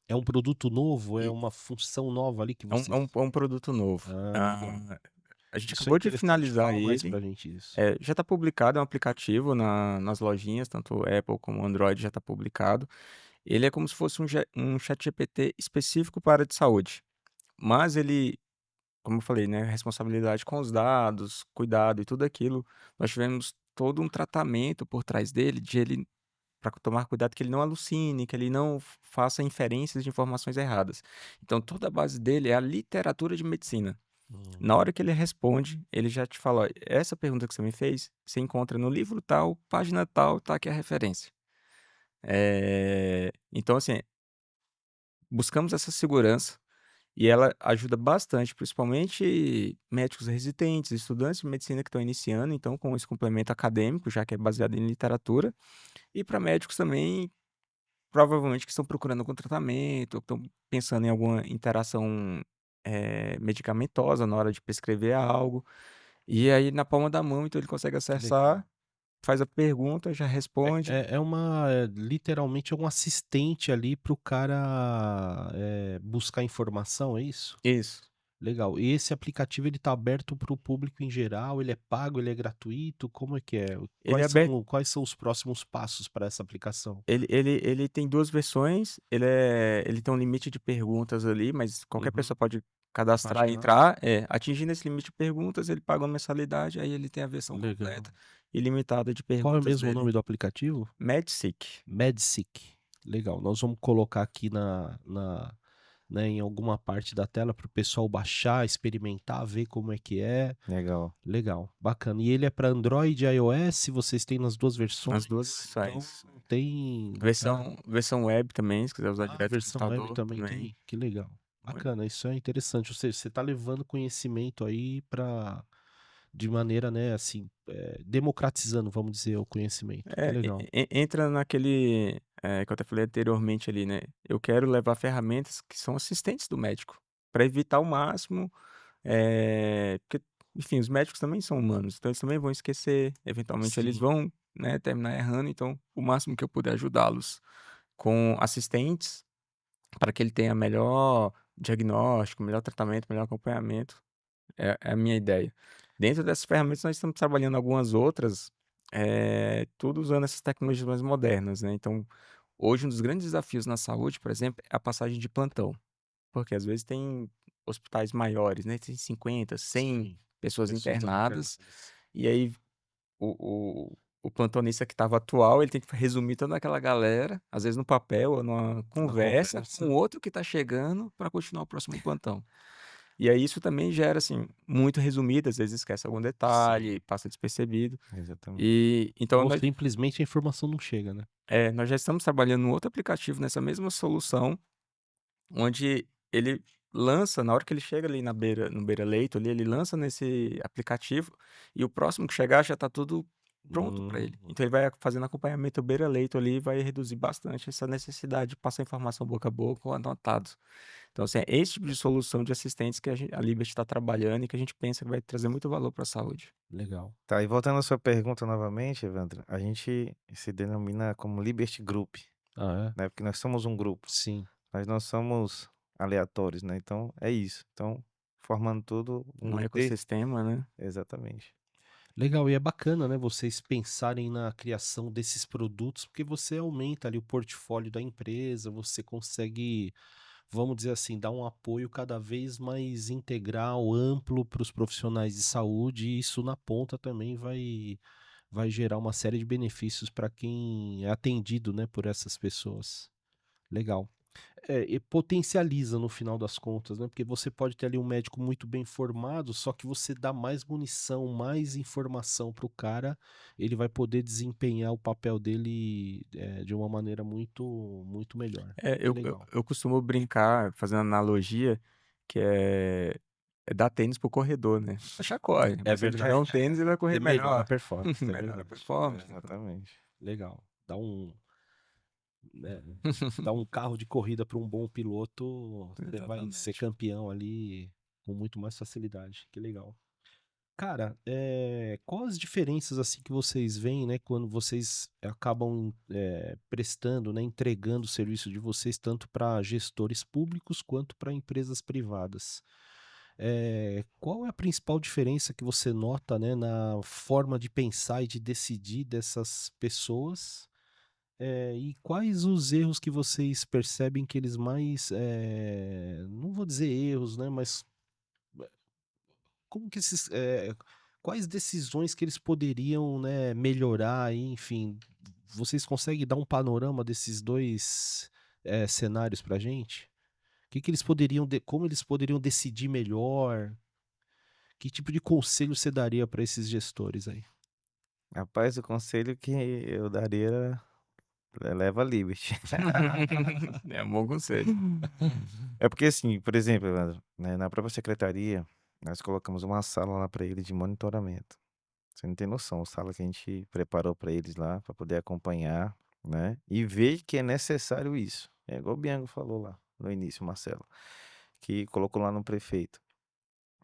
é um produto novo, é uma função nova ali que é um, é vocês. um, é um produto novo. Legal. A gente Isso é acabou de interessante. finalizar Fala mais ele. pra gente isso. Já está publicado, é um aplicativo nas lojinhas, tanto Apple como Android já está publicado. Ele é como se fosse um chat GPT específico para a área de saúde. Mas ele, como eu falei, né, responsabilidade com os dados, cuidado e tudo aquilo, nós tivemos todo um tratamento por trás dele, de ele para tomar cuidado que ele não alucine, que ele não faça inferências de informações erradas. Então, toda a base dele é a literatura de medicina. Na Hum. hora que ele responde, ele já te fala: "Ó, essa pergunta que você me fez, você encontra no livro tal, página tal, tá aqui a referência." Então, assim, buscamos essa segurança e ela ajuda bastante, principalmente médicos residentes, estudantes de medicina que estão iniciando, então, com esse complemento acadêmico, já que é baseado em literatura, e para médicos também, provavelmente, que estão procurando algum tratamento, ou estão pensando em alguma interação medicamentosa na hora de prescrever algo. E aí, na palma da mão, então ele consegue Que legal. acessar, faz a pergunta, já responde. Literalmente é um assistente ali pro cara buscar informação, é isso? Isso. Legal. E esse aplicativo ele tá aberto para o público em geral? Ele é pago? Ele é gratuito? Como é que é? Ele é aberto. Quais são os próximos passos para essa aplicação? Ele tem 2 versões, ele tem um limite de perguntas ali, mas qualquer Uhum. pessoa pode cadastrar e Baixar. entrar. Atingindo esse limite de perguntas, ele paga uma mensalidade, aí ele tem a versão Legal. completa, ilimitada de Qual é perguntas mesmo o dele. nome do aplicativo? MedSeek. MedSeek. Legal. Nós vamos colocar aqui né, em alguma parte da tela para o pessoal baixar, experimentar, ver como é que é. Legal. Legal, bacana. E ele é para Android e iOS? Vocês têm nas duas As versões? 2 Então versões. tem. Versão web também, se quiser usar Ah, a direto no versão web computador também também. tem. Que legal. Bacana, isso é interessante. Ou seja, você está levando conhecimento aí para de maneira, né, assim, democratizando, vamos dizer, o conhecimento. Que legal. Entra naquele, que eu até falei anteriormente ali, né, eu quero levar ferramentas que são assistentes do médico, para evitar ao máximo, porque, enfim, os médicos também são humanos, então eles também vão esquecer, eventualmente eles Sim. vão, né, terminar errando, então o máximo que eu puder ajudá-los com assistentes para que ele tenha melhor diagnóstico, melhor tratamento, melhor acompanhamento. É a minha ideia. Dentro dessas ferramentas, nós estamos trabalhando algumas outras, tudo usando essas tecnologias mais modernas, né. Então, hoje um dos grandes desafios na saúde, por exemplo, é a passagem de plantão, porque às vezes tem hospitais maiores, né, tem 50, 100 Sim, pessoas pessoas ali internadas, internadas. e aí o plantonista que estava atual, ele tem que resumir toda aquela galera, às vezes no papel ou numa Na conversa conversa. com outro que está chegando para continuar o próximo plantão. E aí isso também gera, assim, muito resumido, às vezes esquece algum Sim. detalhe, passa despercebido. Exatamente. E então Ou simplesmente a informação não chega, né. nós já estamos trabalhando num outro aplicativo nessa mesma solução, onde ele lança, na hora que ele chega ali no beira-leito ali, ele lança nesse aplicativo, e o próximo que chegar já está tudo pronto para ele. Hum. Então ele vai fazendo acompanhamento beira-leito ali, e vai reduzir bastante essa necessidade de passar informação boca a boca ou anotados. Então, assim, é esse tipo de solução de assistentes que a Liberty está trabalhando e que a gente pensa que vai trazer muito valor para a saúde. Legal. Tá, e voltando à sua pergunta novamente, Evandro, a gente se denomina como Liberty Group, Ah, é? né? Porque nós somos um grupo, Sim. nós não somos aleatórios, né? Então é isso. Então, formando tudo um Um grupo de. ecossistema, né? Exatamente. Legal, e é bacana, né, vocês pensarem na criação desses produtos, porque você aumenta ali o portfólio da empresa, você consegue, vamos dizer assim, dar um apoio cada vez mais integral, amplo para os profissionais de saúde, e isso na ponta também vai gerar uma série de benefícios para quem é atendido, né, por essas pessoas. Legal. E potencializa no final das contas, né, porque você pode ter ali um médico muito bem formado, só que você dá mais munição, mais informação para o cara, ele vai poder desempenhar o papel dele, de uma maneira muito melhor. É, Que eu, eu, legal. eu costumo brincar, fazendo analogia, que é dar tênis pro corredor, né? Já corre, É mas se ele tiver verdade. um tênis, ele vai correr Você melhora a melhor. performance, é Melhora a verdade. performance. Exatamente. Legal. Né, dá um carro de corrida para um bom piloto, você vai ser Exatamente. campeão ali com muito mais facilidade. Que legal. Cara, quais as diferenças assim que vocês veem, né, quando vocês acabam prestando, né, entregando o serviço de vocês tanto para gestores públicos quanto para empresas privadas? Qual é a principal diferença que você nota, né, na forma de pensar e de decidir dessas pessoas? E quais os erros que vocês percebem que eles mais, não vou dizer erros, né, mas como que quais decisões que eles poderiam, né, melhorar aí, enfim, vocês conseguem dar um panorama desses 2 cenários pra gente? Que eles poderiam como eles poderiam decidir melhor? Que tipo de conselho você daria para esses gestores aí? Rapaz, o conselho que eu daria leva a Liberty. É um bom conselho. É porque assim, por exemplo, Evandro, né, na própria secretaria, nós colocamos uma sala lá para eles de monitoramento. Você não tem noção, a sala que a gente preparou para eles lá, para poder acompanhar, né, e ver que é necessário isso. É igual o Bianco falou lá no início, Marcelo, que colocou lá no prefeito.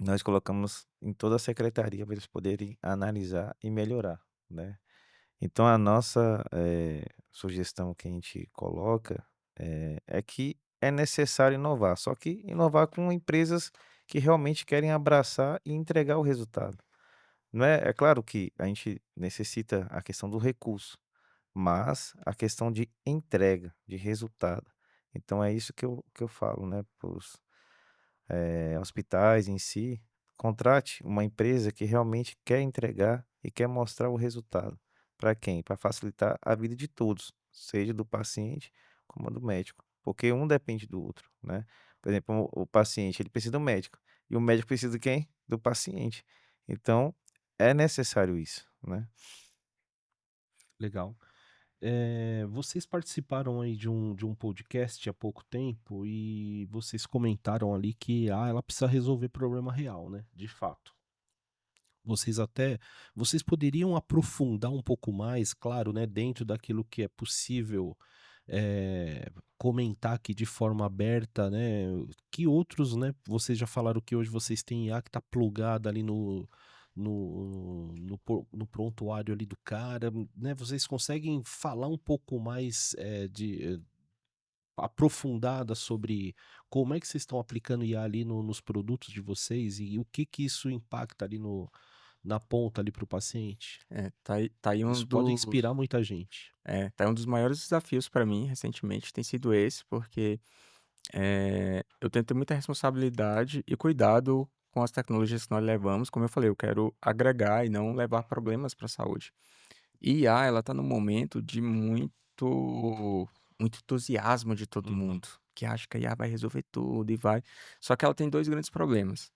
Nós colocamos em toda a secretaria para eles poderem analisar e melhorar, né. Então a nossa, sugestão que a gente coloca, é que é necessário inovar, só que inovar com empresas que realmente querem abraçar e entregar o resultado. Não é claro que a gente necessita a questão do recurso, mas a questão de entrega, de resultado. Então é isso que eu falo, né, para os hospitais em si, contrate uma empresa que realmente quer entregar e quer mostrar o resultado. Para quem? Para facilitar a vida de todos, seja do paciente como a do médico, porque um depende do outro, né. Por exemplo, o paciente, ele precisa do médico, e o médico precisa de quem? Do paciente. Então, é necessário isso, né. Legal. Vocês participaram aí de um podcast há pouco tempo e vocês comentaram ali que ela precisa resolver problema real, né? De fato. Vocês poderiam aprofundar um pouco mais, claro, né, dentro daquilo que é possível comentar aqui de forma aberta, né? Que outros, né? Vocês já falaram que hoje vocês têm IA que está plugada ali no prontuário ali do cara, né? Vocês conseguem falar um pouco mais aprofundada sobre como é que vocês estão aplicando IA ali nos produtos de vocês e o que que isso impacta ali na ponta ali para o paciente? Tá aí Isso pode inspirar muita gente. tá aí um dos maiores desafios para mim recentemente tem sido esse, porque eu tento ter muita responsabilidade e cuidado com as tecnologias que nós levamos. Como eu falei, eu quero agregar e não levar problemas para a saúde. E IA, ela tá num momento de muito entusiasmo de todo Uhum. mundo, que acha que a IA vai resolver tudo e vai. Só que ela tem 2 grandes problemas.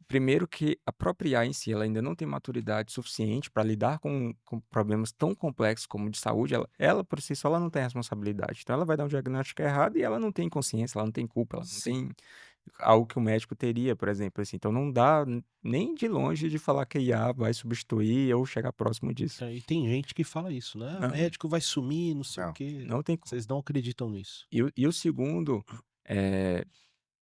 Primeiro que a própria IA em si, ela ainda não tem maturidade suficiente para lidar com problemas tão complexos como o de saúde, ela por si só ela não tem responsabilidade. Então ela vai dar um diagnóstico errado e ela não tem consciência, ela não tem culpa, ela não Sim. tem algo que o médico teria, por exemplo, assim. Então não dá nem de longe de falar que a IA vai substituir ou chegar próximo disso. E tem gente que fala isso, né? "Ah, Não, médico vai sumir, não sei o Não. quê". não tem como. Vocês não acreditam nisso? E o segundo, eh,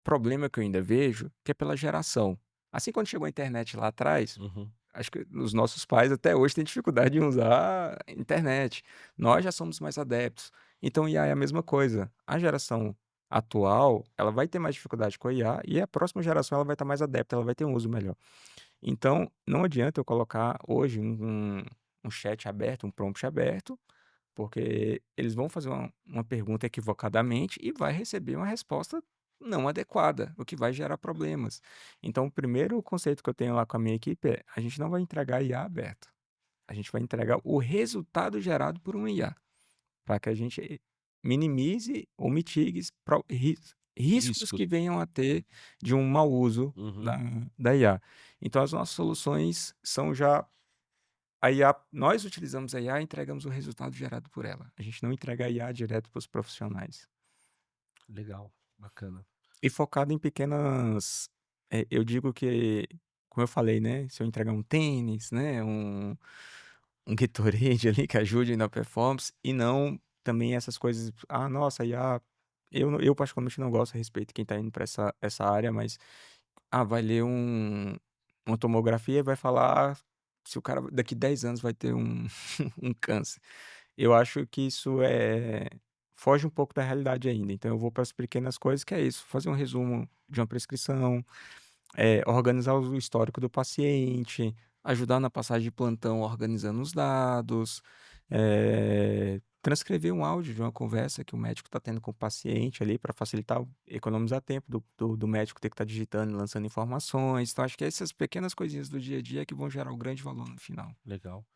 problema que eu ainda vejo, que é pela geração. Assim, quando chegou a internet lá atrás, Uhum. acho que os nossos pais até hoje têm dificuldade em usar a internet. Nós já somos mais adeptos. Então, IA é a mesma coisa. A geração atual, ela vai ter mais dificuldade com a IA e a próxima geração ela vai estar mais adepta, ela vai ter um uso melhor. Então, não adianta eu colocar hoje um chat aberto, um prompt aberto, porque eles vão fazer uma pergunta equivocadamente e vai receber uma resposta não adequada, o que vai gerar problemas. Então, o primeiro conceito que eu tenho lá com a minha equipe é: a gente não vai entregar IA aberto. A gente vai entregar o resultado gerado por um IA, para que a gente minimize ou mitigue riscos Riscos. que venham a ter de um mau uso Uhum. da IA. Então, as nossas soluções são já a IA, nós utilizamos a IA e entregamos o resultado gerado por ela. A gente não entrega a IA direto para os profissionais. Legal, bacana. E focado em pequenas, eu digo que, como eu falei, né, se eu entregar um tênis, né, um Gatorade ali que ajude na performance e não também essas coisas, nossa, a IA eu particularmente não gosto, a respeito de quem está indo para essa área, mas vai ler uma tomografia e vai falar se o cara daqui 10 anos vai ter um câncer. Eu acho que isso foge um pouco da realidade ainda, então eu vou para as pequenas coisas que é isso, fazer um resumo de uma prescrição, organizar o histórico do paciente, ajudar na passagem de plantão organizando os dados, transcrever um áudio de uma conversa que o médico está tendo com o paciente ali para facilitar, economizar tempo do médico ter que estar digitando e lançando informações. Então, acho que essas pequenas coisinhas do dia a dia é que vão gerar o grande valor no final. Legal.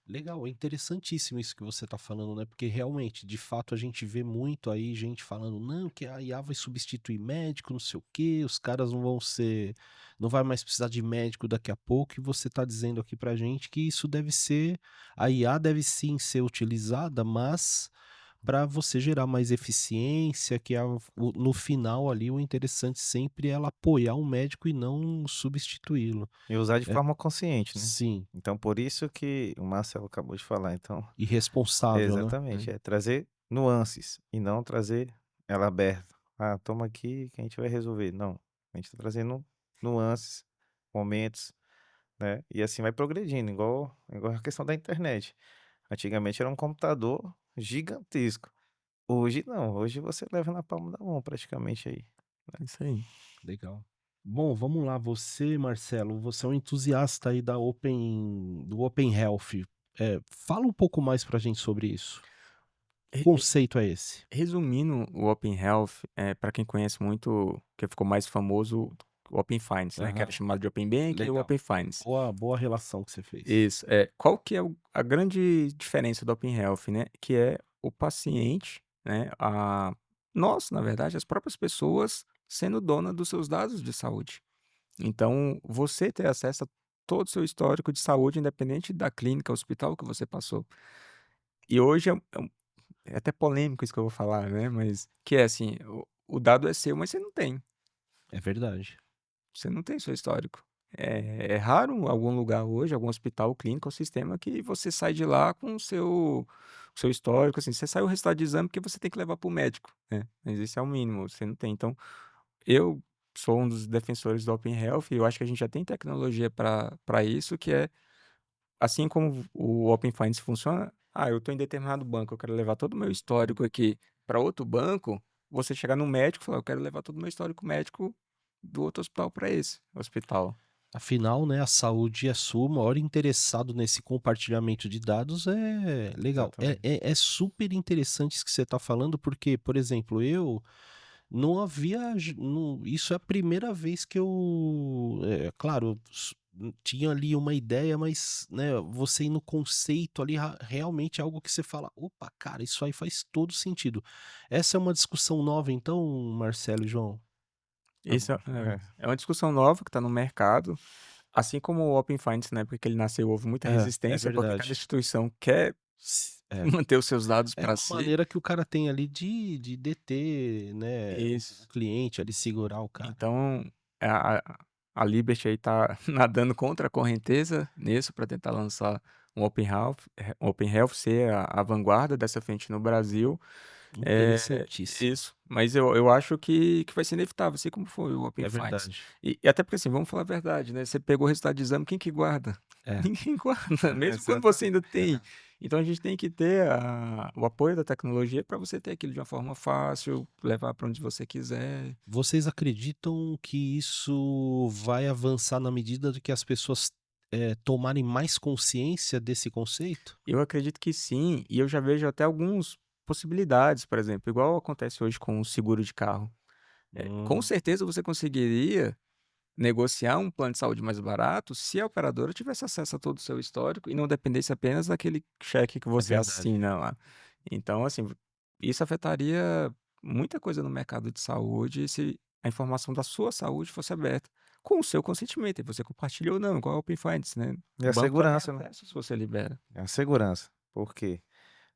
Legal, é interessantíssimo isso que você está falando, né? Porque realmente, de fato, a gente vê muito aí gente falando, não, que a IA vai substituir médico, não sei o quê, os caras não vão ser, não vai mais precisar de médico daqui a pouco, e você está dizendo aqui pra gente que isso deve ser, a IA deve sim ser utilizada, mas para você gerar mais eficiência, que é no final ali o interessante sempre é ela apoiar o médico e não substituí-lo. E usar de É, forma consciente, né. sim, Então por isso que o Marcelo acabou de falar, então irresponsável, né? exatamente, é trazer nuances e não trazer ela aberta. "Ah, toma aqui que a gente vai resolver", não, a gente tá trazendo nuances, momentos, né, e assim vai progredindo, igual a questão da internet. Antigamente era um computador gigantesco, hoje não, hoje você leva na palma da mão praticamente aí. É isso aí. Legal. Bom, vamos lá. Você, Marcelo, você é um entusiasta aí do Open Health. Fala um pouco mais pra gente sobre isso. Que Re- re- conceito é esse? Resumindo, o Open Health, para quem conhece muito, que ficou mais famoso, o Open Finance, né? Que era Aham, chamado de Open Bank e o legal. Open Finance. Boa relação que você fez. Isso. Qual que é a grande diferença do Open Health, né? Que é o paciente, né? Nós, na verdade, as próprias pessoas sendo dona dos seus dados de saúde. Então, você ter acesso a todo o seu histórico de saúde, independente da clínica, hospital que você passou. E hoje é até polêmico isso que eu vou falar, né? Mas que é assim, o dado é seu, mas você não tem. É verdade. Você não tem seu histórico. É raro algum lugar hoje, algum hospital, clínica ou sistema que você sai de lá com o seu histórico, assim, você sai o resultado de exame porque você tem que levar para o médico, né? Mas esse é o mínimo, você não tem. Então, eu sou um dos defensores do Open Health e eu acho que a gente já tem tecnologia para isso, que é assim como o Open Finance funciona. Eu estou em determinado banco, eu quero levar todo o meu histórico aqui para outro banco. você chegar no médico e falar, eu quero levar todo o meu histórico médico do outro hospital para esse hospital. Afinal, né, a saúde é sua, o maior interessado nesse compartilhamento de dados é legal. É, Exatamente. é, é super interessante isso que você está falando, porque, por exemplo, eu não havia. Isso é a primeira vez que eu. Claro, tinha ali uma ideia, mas né, você ir no conceito ali, realmente é algo que você fala: opa, cara, isso aí faz todo sentido. Essa é uma discussão nova, então, Marcelo e João? Isso É, é uma discussão nova que está no mercado, assim como o Open Finance, na época que ele nasceu, houve muita É resistência, porque cada verdade. instituição quer É. manter os seus dados É para uma si. maneira que o cara tem ali de deter, né, o Isso. cliente ali, segurar o cara. Então, a Liberty aí tá nadando contra a correnteza nisso para tentar lançar um Open Health, ser a vanguarda dessa frente no Brasil. Interessantíssimo. Isso, mas eu acho que vai ser inevitável, assim como foi o Open É Finance. verdade. E até porque, assim, vamos falar a verdade, né, você pegou o resultado de exame, quem que guarda? É, Ninguém guarda, mesmo quando você exatamente. ainda tem. Então a gente tem que ter o apoio da tecnologia para você ter aquilo de uma forma fácil, levar para onde você quiser. vocês acreditam que isso vai avançar na medida de que as pessoas, tomarem mais consciência desse conceito? Eu acredito que sim, e eu já vejo até algumas possibilidades, por exemplo, igual acontece hoje com o seguro de carro. Com Hum, certeza você conseguiria negociar um plano de saúde mais barato se a operadora tivesse acesso a todo o seu histórico e não dependesse apenas daquele cheque que é você verdade. assina lá. Então, assim, isso afetaria muita coisa no mercado de saúde se a informação da sua saúde fosse aberta com o seu consentimento, e você compartilha ou não, igual a Open Finance, né? E O a banco só tem segurança, né? acesso se você libera. É a segurança. Por quê?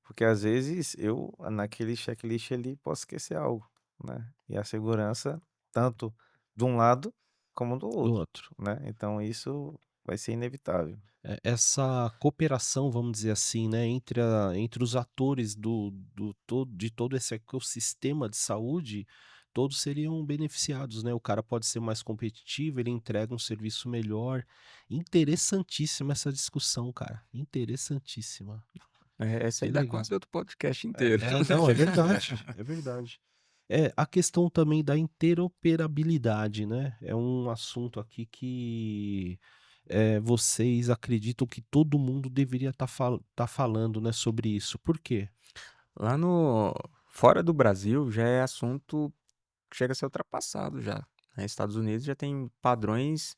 Porque às vezes eu, naquele checklist ali, posso esquecer algo, né? E a segurança, tanto de um lado como do Do outro, outro. né? Então isso vai ser inevitável. Essa cooperação, vamos dizer assim, né, entre os atores de todo esse ecossistema de saúde, todos seriam beneficiados, né? O cara pode ser mais competitivo, ele entrega um serviço melhor. Interessantíssima essa discussão, cara. Interessantíssima. Essa Que aí dá legal. quase outro podcast inteiro. Não, é verdade. É verdade. A questão também da interoperabilidade, né? É um assunto aqui que vocês acreditam que todo mundo deveria tá falando, né, sobre isso. Por quê? Lá no Fora do Brasil já é assunto que chega a ser ultrapassado já, né, Estados Unidos já tem padrões,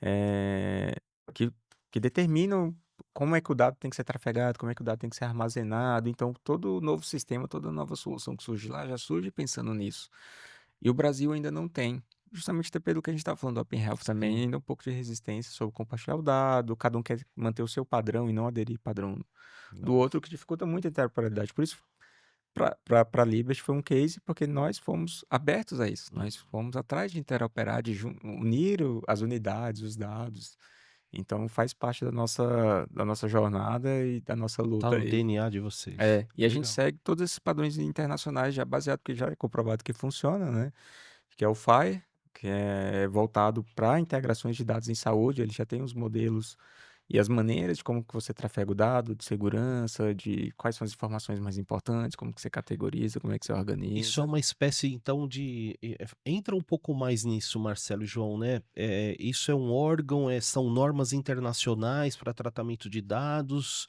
eh, que determinam como é que o dado tem que ser trafegado, como é que o dado tem que ser armazenado, então todo novo sistema, toda nova solução que surge lá, já surge pensando nisso. E o Brasil ainda não tem. Justamente até pelo que a gente estava falando do Open Health também, Sim. ainda um pouco de resistência sobre compartilhar o dado, cada um quer manter o seu padrão e não aderir padrão do Não. outro, o que dificulta muito a interoperabilidade. Por isso para a Liberty foi um case, porque nós fomos abertos a isso, nós fomos atrás de interoperar, de unir as unidades, os dados, então faz parte da nossa jornada e da nossa Tá luta no aí. DNA de vocês. E a gente Legal. segue todos esses padrões internacionais já baseado, porque já é comprovado que funciona, né, que é o FHIR, que é voltado para integrações de dados em saúde, ele já tem os modelos e as maneiras de como que você trafega o dado, de segurança, de quais são as informações mais importantes, como que você categoriza, como é que você Isso é organiza. uma espécie então de entra um pouco mais nisso, Marcelo e João, né? Isso é um órgão, são normas internacionais para tratamento de dados.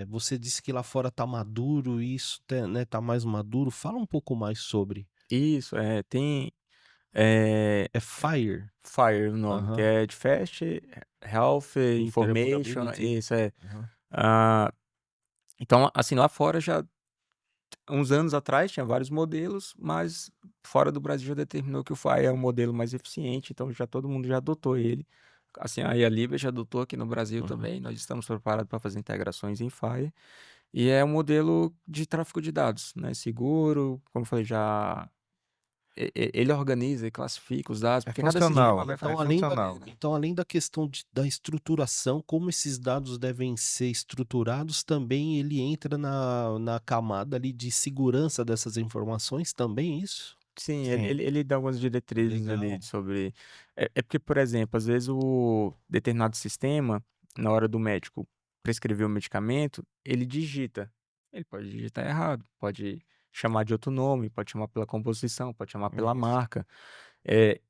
Você disse que lá fora tá maduro, isso né, tá mais maduro. Fala um pouco mais sobre. Isso, tem eh, É FHIR. FHIR o nome, que Aham. é de Fast Health Information, Interoperability. isso é. Aham. Ah, então, assim, lá fora já uns anos atrás tinha vários modelos, mas fora do Brasil já determinou que o FHIR é o modelo mais eficiente, então já todo mundo já adotou ele. Assim, aí a Libra já adotou aqui no Brasil Uhum. também, nós estamos preparados para fazer integrações em FHIR. E é um modelo de tráfego de dados, né, seguro, como eu falei já, ele organiza e classifica os dados, É porque cada sistema funcional, vai é Então, fazer. funcional. além da questão da estruturação, como esses dados devem ser estruturados, também ele entra na camada ali de segurança dessas informações, também isso? Sim, ele Sim, ele ele dá algumas diretrizes ali Legal. sobre porque, por exemplo, às vezes o determinado sistema, na hora do médico prescrever o medicamento, ele digita. Ele pode digitar errado, pode chamar de outro nome, pode chamar pela composição, pode chamar pela Isso, marca.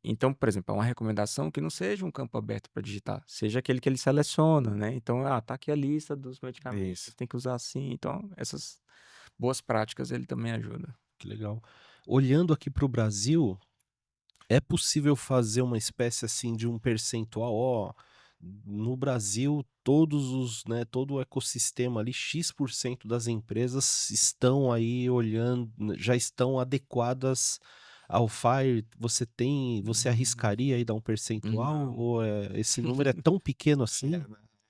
Então, por exemplo, é uma recomendação que não seja um campo aberto para digitar, seja aquele que ele seleciona, né? Então, tá aqui a lista dos medicamentos, isso. tem que usar assim. Então, essas boas práticas ele também ajuda. Que legal. Olhando aqui para o Brasil, é possível fazer uma espécie assim de um percentual, ó, no Brasil todos os, né, todo o ecossistema ali, X% das empresas estão aí olhando, já estão adequadas ao Fire. Você Hum, arriscaria aí dar um percentual Não. ou esse número é tão pequeno É, assim? né?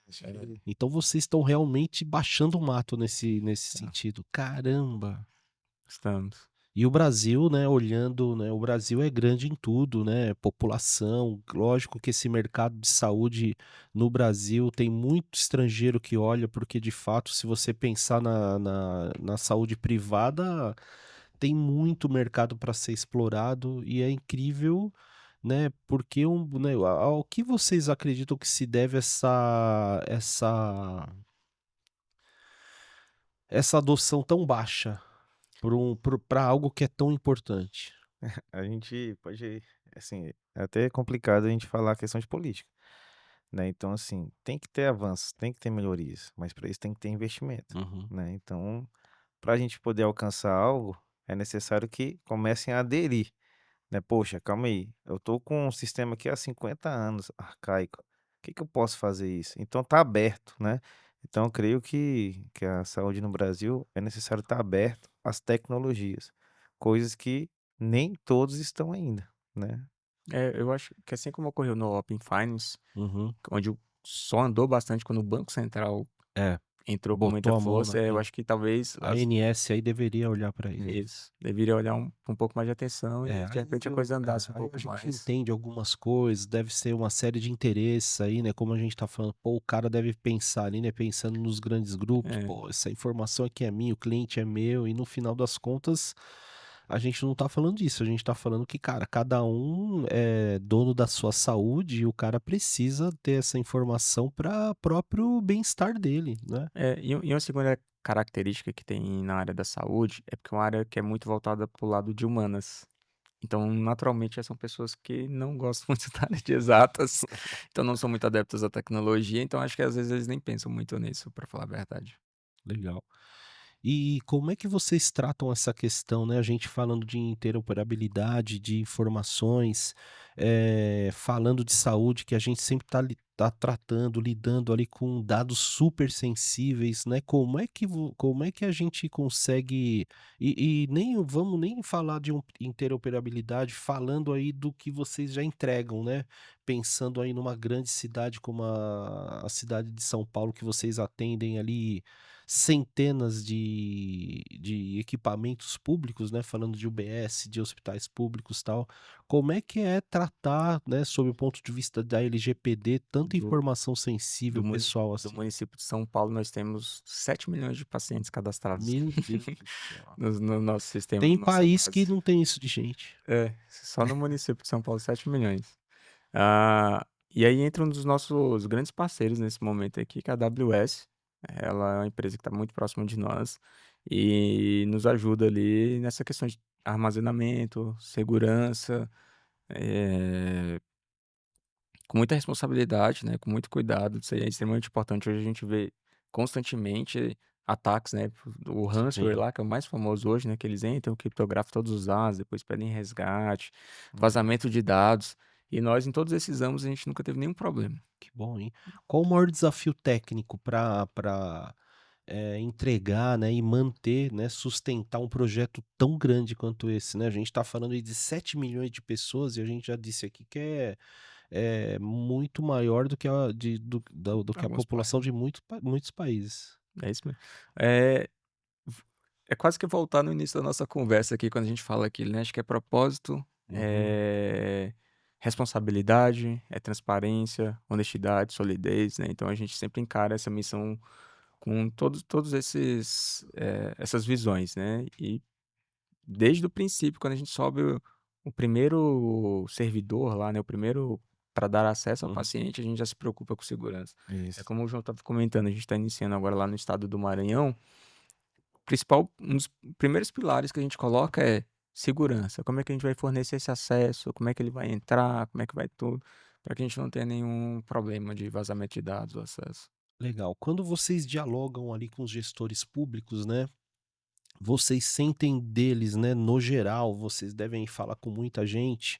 Acho É, que Então vocês estão realmente baixando o mato nesse tá, sentido. Caramba! estamos. E o Brasil, né, olhando, né, o Brasil é grande em tudo, né, população, lógico que esse mercado de saúde no Brasil tem muito estrangeiro que olha, porque de fato, se você pensar na saúde privada, tem muito mercado para ser explorado e é incrível, né, porque né, ao que vocês acreditam que se deve essa adoção tão baixa para algo que é tão importante? a gente pode, assim, é até complicado a gente falar a questão de política, né? Então, assim, tem que ter avanços, tem que ter melhorias, mas para isso tem que ter investimento, Uhum. né? Então, para a gente poder alcançar algo, é necessário que comecem a aderir, né? Poxa, calma aí, eu tô com um sistema aqui há 50 anos, arcaico. O que que eu posso fazer isso? Então tá aberto, né? Então eu creio que a saúde no Brasil é necessário estar aberto às tecnologias, coisas que nem todos estão ainda, né? Eu acho que assim como ocorreu no Open Finance, Uhum. onde só andou bastante quando o Banco Central É, entrou com muita botou a mão força, eu naquilo. acho que talvez A ANS aí deveria olhar para isso. Isso. isso, deveria olhar um pouco mais de atenção e É, de repente a coisa andasse um aí pouco a gente mais. entende algumas coisas, deve ser uma série de interesses aí, né? Como a gente tá falando, pô, o cara deve pensar ali, né? Pensando nos grandes grupos, É, pô, essa informação aqui é minha, o cliente é meu, e no final das contas, a gente não tá falando disso, a gente tá falando que, cara, cada um é dono da sua saúde e o cara precisa ter essa informação para próprio bem-estar dele, né? e uma segunda característica que tem na área da saúde é porque é uma área que é muito voltada para o lado de humanas. Então, naturalmente, são pessoas que não gostam muito da área de exatas, então não são muito adeptas à tecnologia, então acho que às vezes eles nem pensam muito nisso, para falar a verdade. Legal. E como é que vocês tratam essa questão, né? A gente falando de interoperabilidade, de informações, falando de saúde, que a gente sempre está tratando, lidando ali com dados super sensíveis, né? Como é que a gente consegue e nem vamos nem falar de interoperabilidade, falando aí do que vocês já entregam, né? Pensando aí numa grande cidade como a cidade de São Paulo, que vocês atendem ali centenas de equipamentos públicos, né, falando de UBS, de hospitais públicos, tal. Como é que é tratar, né, sob o ponto de vista da LGPD, tanta Do, informação do, sensível muni- pessoal do assim? município de São Paulo, nós temos 7 milhões de pacientes cadastrados Meu Deus do céu. no nosso sistema, Tem na nossa país que base. não tem isso de gente. Só no município de São Paulo, 7 milhões. E aí entra um dos nossos grandes parceiros nesse momento aqui, que é a AWS. Ela é uma empresa que está muito próxima de nós e nos ajuda ali nessa questão de armazenamento, segurança, eh, com muita responsabilidade, né, com muito cuidado. Isso aí é extremamente importante. Hoje a gente vê constantemente ataques, né, o ransomware Sim. lá, que é o mais famoso hoje, né, que eles entram, criptografam todos os dados, depois pedem resgate, Uhum. vazamento de dados. E nós, em todos esses anos, a gente nunca teve nenhum problema. Que bom, hein? Qual o maior desafio técnico para entregar, né, e manter, né, sustentar um projeto tão grande quanto esse, né? A gente está falando aí de 7 milhões de pessoas e a gente já disse aqui que é muito maior do que do que a Alguns população países. de muitos países. É isso mesmo. É, é quase que voltar no início da nossa conversa aqui, quando a gente fala aquilo, né? Acho que é propósito, Uhum, é responsabilidade, é transparência, honestidade, solidez, né? Então a gente sempre encara essa missão com todos essas visões, né? E desde o princípio, quando a gente sobe o primeiro servidor lá, né? O primeiro para dar acesso ao uhum. paciente, a gente já se preocupa com segurança. É Isso. como o João estava comentando, a gente está iniciando agora lá no estado do Maranhão. um dos primeiros pilares que a gente coloca é segurança. Como é que a gente vai fornecer esse acesso? Como é que ele vai entrar? Como é que vai tudo? Para que a gente não tenha nenhum problema de vazamento de dados ou acesso. Legal. Quando vocês dialogam ali com os gestores públicos, né, vocês sentem deles, né, no geral, vocês devem falar com muita gente,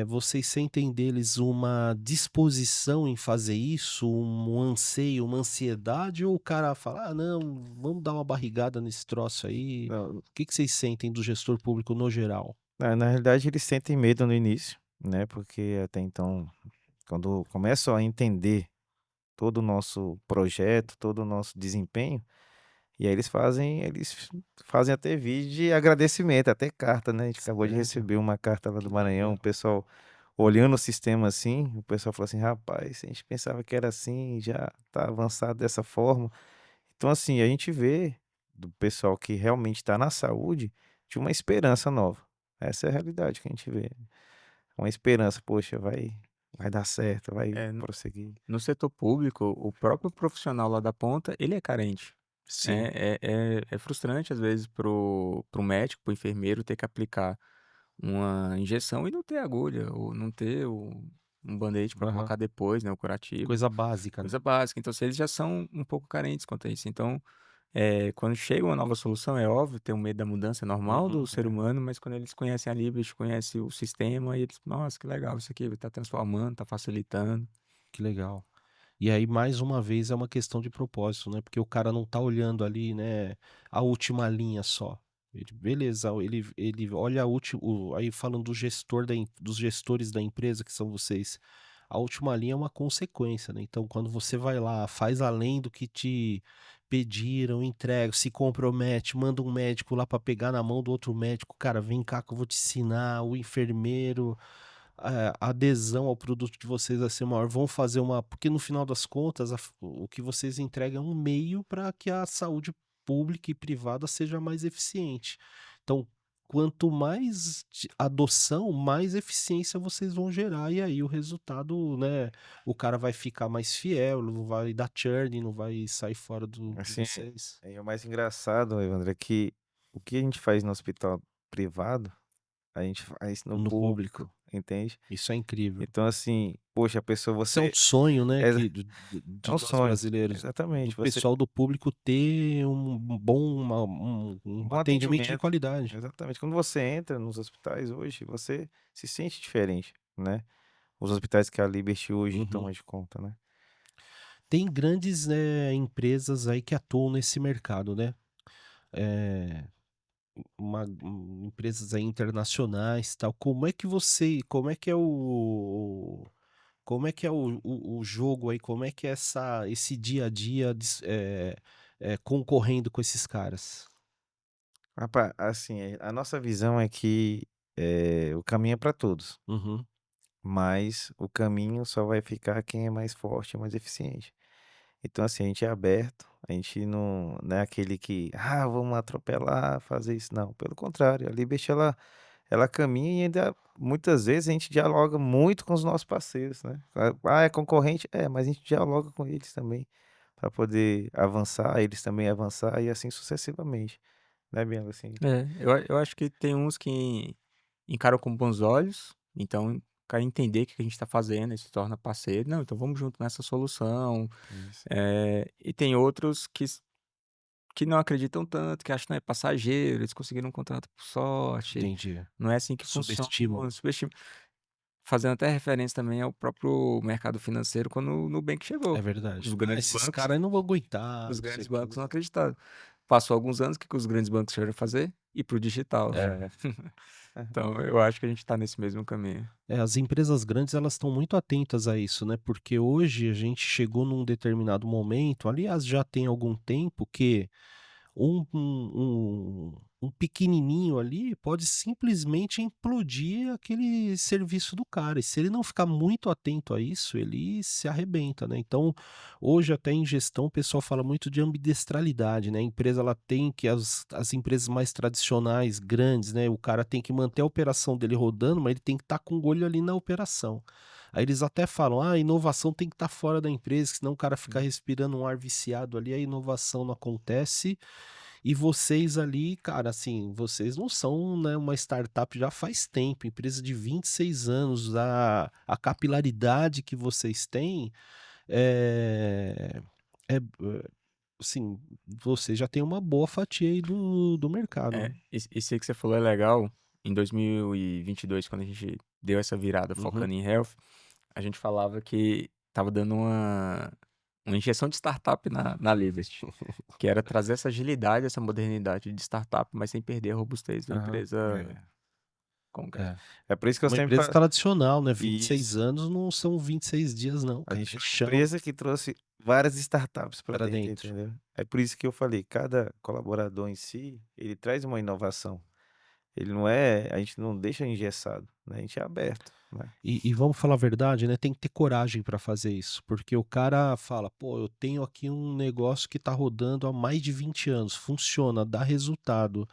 vocês sentem deles uma disposição em fazer isso, um anseio, uma ansiedade, ou o cara fala: "Ah, não, vamos dar uma barrigada nesse troço aí"? Não, O que que vocês sentem do gestor público no geral? na realidade eles sentem medo no início, né, porque até então, quando começam a entender todo o nosso projeto, todo o nosso desempenho, e aí eles fazem até vídeo de agradecimento, até carta, né, a gente acabou de Sério? receber uma carta lá do Que Maranhão, o legal. pessoal olhando o sistema assim, o pessoal falou assim: "Rapaz, a gente pensava que era assim, já tá avançado dessa forma". Então assim, a gente vê do pessoal que realmente está na saúde, de uma esperança nova. Essa é a realidade que a gente vê. Uma esperança: "Poxa, vai dar certo, vai É, prosseguir". no setor público, o próprio profissional lá da ponta, ele é carente. Sim. É frustrante, às vezes, pro médico, pro enfermeiro ter que aplicar uma injeção e não ter agulha, ou não ter um band-aid para Aham. colocar depois, né, o curativo, Coisa básica, né. coisa básica. Então, se eles já são um pouco carentes quanto a isso. Então, quando chega uma nova solução, é óbvio, ter um medo da mudança é normal Uhum. do ser humano, mas quando eles conhecem a Liberty, conhecem o sistema, e eles: "Nossa, que legal isso aqui, está transformando, está facilitando". Que legal. E aí, mais uma vez, é uma questão de propósito, né, porque o cara não tá olhando ali, né, a última linha só. Ele beleza, ele olha a ulti o aí falando do gestor dos gestores da empresa, que são vocês, a última linha é uma consequência, né, então quando você vai lá, faz além do que te pediram, entrega, se compromete, manda um médico lá para pegar na mão do outro médico: "Cara, vem cá que eu vou te ensinar", o enfermeiro, a adesão ao produto de vocês vai ser maior, vão fazer uma porque no final das contas o que vocês entregam é um meio para que a saúde pública e privada seja mais eficiente. Então, quanto mais adoção, mais eficiência vocês vão gerar e aí o resultado, né, o cara vai ficar mais fiel, não vai dar churn, não vai sair fora de Assim, vocês. o mais engraçado, Evandro, é que o que a gente faz no hospital privado, a gente faz no No público. público, entende? Isso é incrível. Então assim, poxa, a pessoa Isso é um você sonho, né, é que é de um nós sonho, brasileiros, do exatamente, você pessoal do público ter um bom um um bom atendimento de atendimento, qualidade. exatamente. Quando você entra nos hospitais hoje, você se sente diferente, né? Os hospitais que a Liberty hoje Uhum. toma de conta, né? Tem grandes, empresas aí que atuam nesse mercado, né, eh, empresas aí internacionais, tal. Como é que é como é que é o jogo aí, como é que é esse dia a dia concorrendo com esses caras? Assim, a nossa visão é que o caminho é para todos, Uhum. mas o caminho só vai ficar quem é mais forte e mais eficiente. Então, assim, a gente é aberto, a gente não é aquele que, vamos atropelar, fazer isso. Não, pelo contrário, a Liberty ela caminha e ainda muitas vezes a gente dialoga muito com os nossos parceiros, né? É concorrente? É, mas a gente dialoga com eles também para poder avançar, eles também avançar e assim sucessivamente, né, Bianca? Assim, Eu acho que tem uns que encaram com bons olhos, então quer entender o que a gente está fazendo e se torna parceiro. Não, então vamos junto nessa solução. isso. E tem outros que não acreditam tanto, que acham que não é passageiro, eles conseguiram um contrato por sorte, Entendi. não é assim que funciona, Subestimam. subestima. Fazendo até referência também ao próprio mercado financeiro quando o Nubank É chegou. verdade. Os "Ah, grandes esses bancos caras aí não vão aguentar, os não sei grandes o quê". bancos não acreditaram. Passou alguns anos, o que que os grandes bancos tiveram que fazer? Ir para o digital. É. Então eu acho que a gente está nesse mesmo caminho. As empresas grandes elas estão muito atentas a isso, né, porque hoje a gente chegou num determinado momento, aliás já tem algum tempo, que um pequenininho ali pode simplesmente implodir aquele serviço do cara, e se ele não ficar muito atento a isso, ele se arrebenta, né. Então, hoje até em gestão o pessoal fala muito de ambidestralidade, né, a empresa ela tem que as empresas mais tradicionais, grandes, né, o cara tem que manter a operação dele rodando, mas ele tem que estar com o olho ali na operação. Aí eles até falam: "Ah, a inovação tem que estar fora da empresa, que senão o cara fica respirando um ar viciado ali, a inovação não acontece". E vocês ali, cara, assim, vocês não são, né, uma startup já faz tempo, empresa de 26 anos, a capilaridade que vocês têm é, é, assim, você já tem uma boa fatia aí do mercado, É, né? isso aí que você falou é legal. Em 2022, quando a gente deu essa virada Uhum. focando em health, a gente falava que tava dando uma injeção de startup na Liberty, que era trazer essa agilidade, essa modernidade de startup, mas sem perder a robustez da Aham. empresa É. concreta. É. É por isso que eu Uma sempre empresa falo tradicional, né? 26 isso. anos não são 26 dias, não, A cara. gente É é uma chão empresa que trouxe várias startups para para dentro, dentro. entendeu? É por isso que eu falei, cada colaborador em si, ele traz uma inovação. Ele não é, a gente não deixa engessado, né? A gente é aberto, né? E vamos falar a verdade, né? Tem que ter coragem para fazer isso, porque o cara fala, pô, eu tenho aqui um negócio que tá rodando há mais de 20 anos, funciona, dá resultado.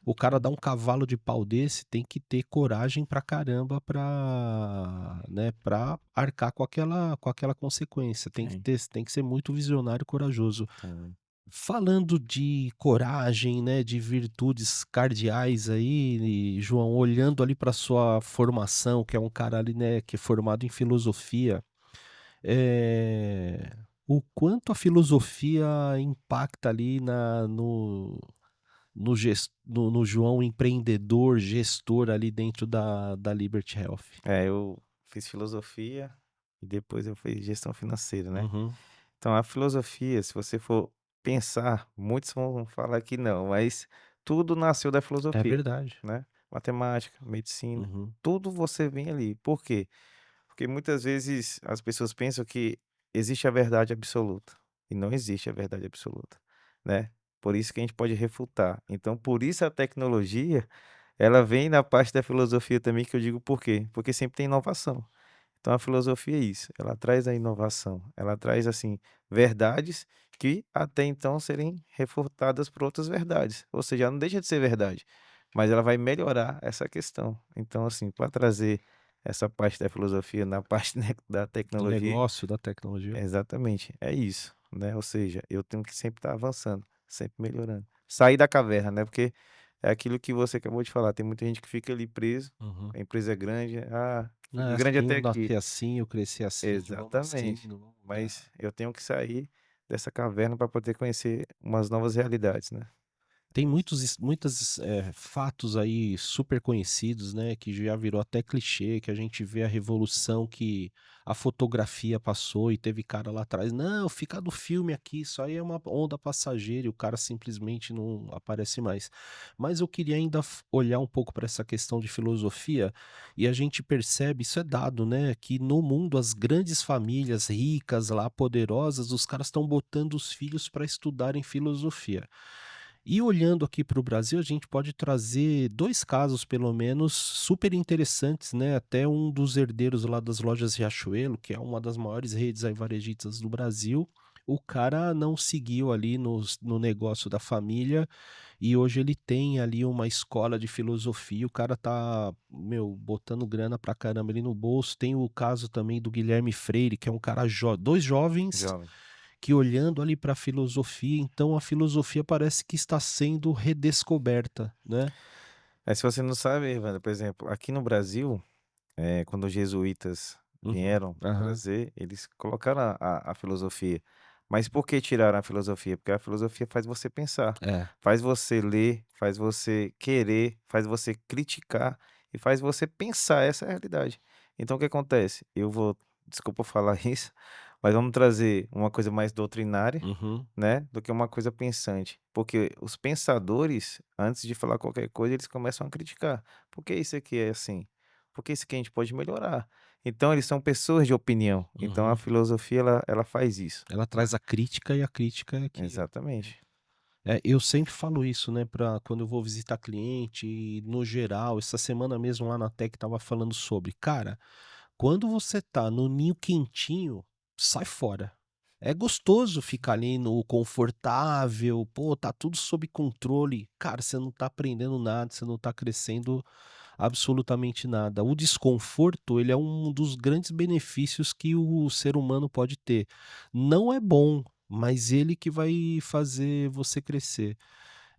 O cara dá um cavalo de pau desse, tem que ter coragem pra caramba pra, né, pra arcar com aquela consequência. Tem. Tem que ser muito visionário e corajoso. Tem. Falando de coragem, né, de virtudes cardeais aí, e, João, olhando ali para sua formação, que é um cara ali, né, que é formado em filosofia, o quanto a filosofia impacta ali no João empreendedor, gestor ali dentro da Liberty Health. É, eu fiz filosofia e depois eu fiz gestão financeira, né? Uhum. Então, a filosofia, se você for pensar, muitos vão falar que não, mas tudo nasceu da É filosofia, verdade. né? Matemática, medicina, Uhum. tudo você vem ali. Por quê? Porque muitas vezes as pessoas pensam que existe a verdade absoluta e não existe a verdade absoluta, né? Por isso que a gente pode refutar. Então, por isso a tecnologia, ela vem na parte da filosofia também, que eu digo por quê? Porque sempre tem inovação. Então a filosofia é isso, ela traz a inovação, ela traz assim verdades que até então serem refutadas por outras verdades, ou seja, ela não deixa de ser verdade, mas ela vai melhorar essa questão. Então assim, para trazer essa parte da filosofia na parte, né, da Do tecnologia, negócio, da tecnologia. exatamente, é isso, né? Ou seja, eu tenho que sempre estar avançando, sempre melhorando. Sair da caverna, né? Porque é aquilo que você acabou de falar, tem muita gente que fica ali preso, Uhum. a empresa é grande, Não, é grande assim, até eu aqui. nasci assim, eu cresci assim, vamos assim, Exatamente. não vamos Mas mudar. eu tenho que sair dessa caverna para poder conhecer umas novas realidades, né. Tem muitos fatos aí super conhecidos, né, que já virou até clichê, que a gente vê a revolução que a fotografia passou e teve cara lá atrás, não, fica do filme aqui, isso aí é uma onda passageira e o cara simplesmente não aparece mais. Mas eu queria ainda olhar um pouco para essa questão de filosofia e a gente percebe, isso é dado, né, que no mundo as grandes famílias ricas lá, poderosas, os caras estão botando os filhos para estudarem filosofia. E olhando aqui para o Brasil, a gente pode trazer 2 casos, pelo menos, super interessantes, né, até um dos herdeiros lá das lojas Riachuelo, que é uma das maiores redes aí varejistas do Brasil, o cara não seguiu ali no negócio da família, e hoje ele tem ali uma escola de filosofia, o cara tá, meu, botando grana pra caramba ali no bolso. Tem o caso também do Guilherme Freire, que é um cara 2 jovens Jovem. que olhando ali para a filosofia, então a filosofia parece que está sendo redescoberta, né. Mas se você não sabe, Evandro, por exemplo, aqui no Brasil, quando os jesuítas Uhum. vieram Aham. trazer, eles colocaram a filosofia. Mas por que tiraram a filosofia? Porque a filosofia faz você pensar, É. faz você ler, faz você querer, faz você criticar e faz você pensar essa é a realidade. Então o que acontece? Eu vou desculpa falar isso, mas vamos trazer uma coisa mais doutrinária, Uhum. né, do que uma coisa pensante. Porque os pensadores, antes de falar qualquer coisa, eles começam a criticar. "Por que isso aqui é assim? Por que isso aqui a gente pode melhorar?". Então eles são pessoas de opinião, então a Uhum. filosofia ela faz isso, Ela né. traz a crítica e a crítica é que Exatamente. eu sempre falo isso, né, pra quando eu vou visitar cliente e no geral, essa semana mesmo lá na Tech estava falando sobre, cara, quando você tá no ninho quentinho, sai fora. É gostoso ficar ali no confortável, pô, tá tudo sob controle. Cara, você não tá aprendendo nada, você não tá crescendo absolutamente nada. O desconforto, ele é um dos grandes benefícios que o ser humano pode ter. Não é bom, mas ele que vai fazer você crescer.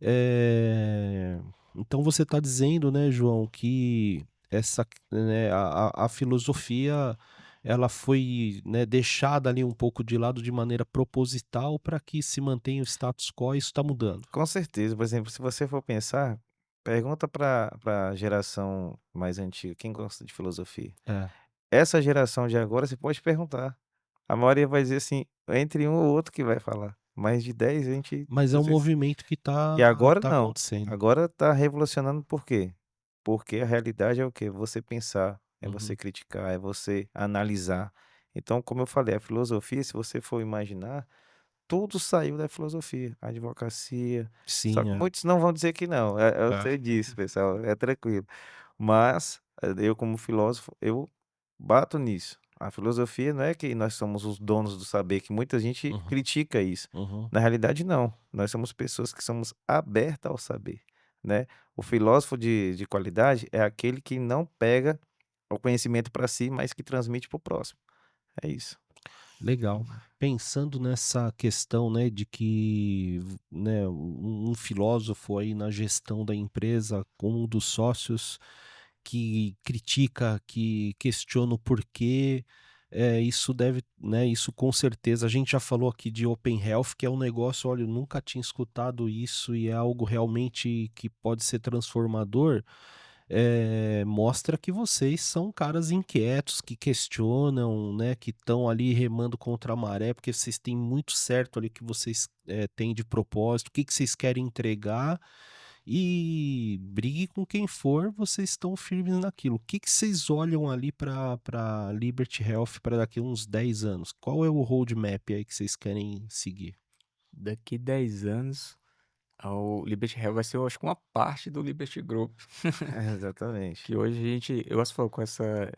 Eh, então você está dizendo, né, João, que essa, né, a filosofia ela foi, né, deixada ali um pouco de lado de maneira proposital para que se mantenha o status quo e isso está mudando. Com certeza, por exemplo, se você for pensar, pergunta para a geração mais antiga, quem gosta de filosofia? É, Essa geração de agora, você pode perguntar. A maioria vai dizer assim, entre um ou outro que vai falar. Mais de 10 a gente mas é um vocês movimento que e está agora tá não. acontecendo. Agora tá revolucionando por quê? Porque a realidade é o quê? Você pensar, é você Uhum. criticar, é você analisar. Então, como eu falei, a filosofia, se você for imaginar, tudo saiu da filosofia, a advocacia. Só Sim, que é. muitos não vão dizer que não, eu É. sei disso, pessoal, é tranquilo. Mas, eu como filósofo, eu bato nisso. A filosofia não é que nós somos os donos do saber, que muita gente Uhum, critica isso. uhum. Na realidade não, nós somos pessoas que somos abertas ao saber, né. O filósofo de qualidade é aquele que não pega o conhecimento para si, mas que transmite para o próximo. É isso. Legal. Pensando nessa questão, né, de que, né, um filósofo aí na gestão da empresa, como um dos sócios que critica, que questiona o porquê, isso deve, né, isso com certeza a gente já falou aqui de Open Health, que é um negócio, olha, eu nunca tinha escutado isso e é algo realmente que pode ser transformador. Mostra que vocês são caras inquietos, que questionam, né, que estão ali remando contra a maré, porque vocês têm muito certo ali o que vocês, têm de propósito, o que que vocês querem entregar, e brigue com quem for, vocês estão firmes naquilo. O que que vocês olham ali para Liberty Health para daqui a uns 10 anos? Qual é o roadmap aí que vocês querem seguir? Daqui 10 anos, o Liberty Hell vai ser, eu acho que uma parte do Liberty Group. Exatamente. Que hoje a gente, eu acho que falou, com essa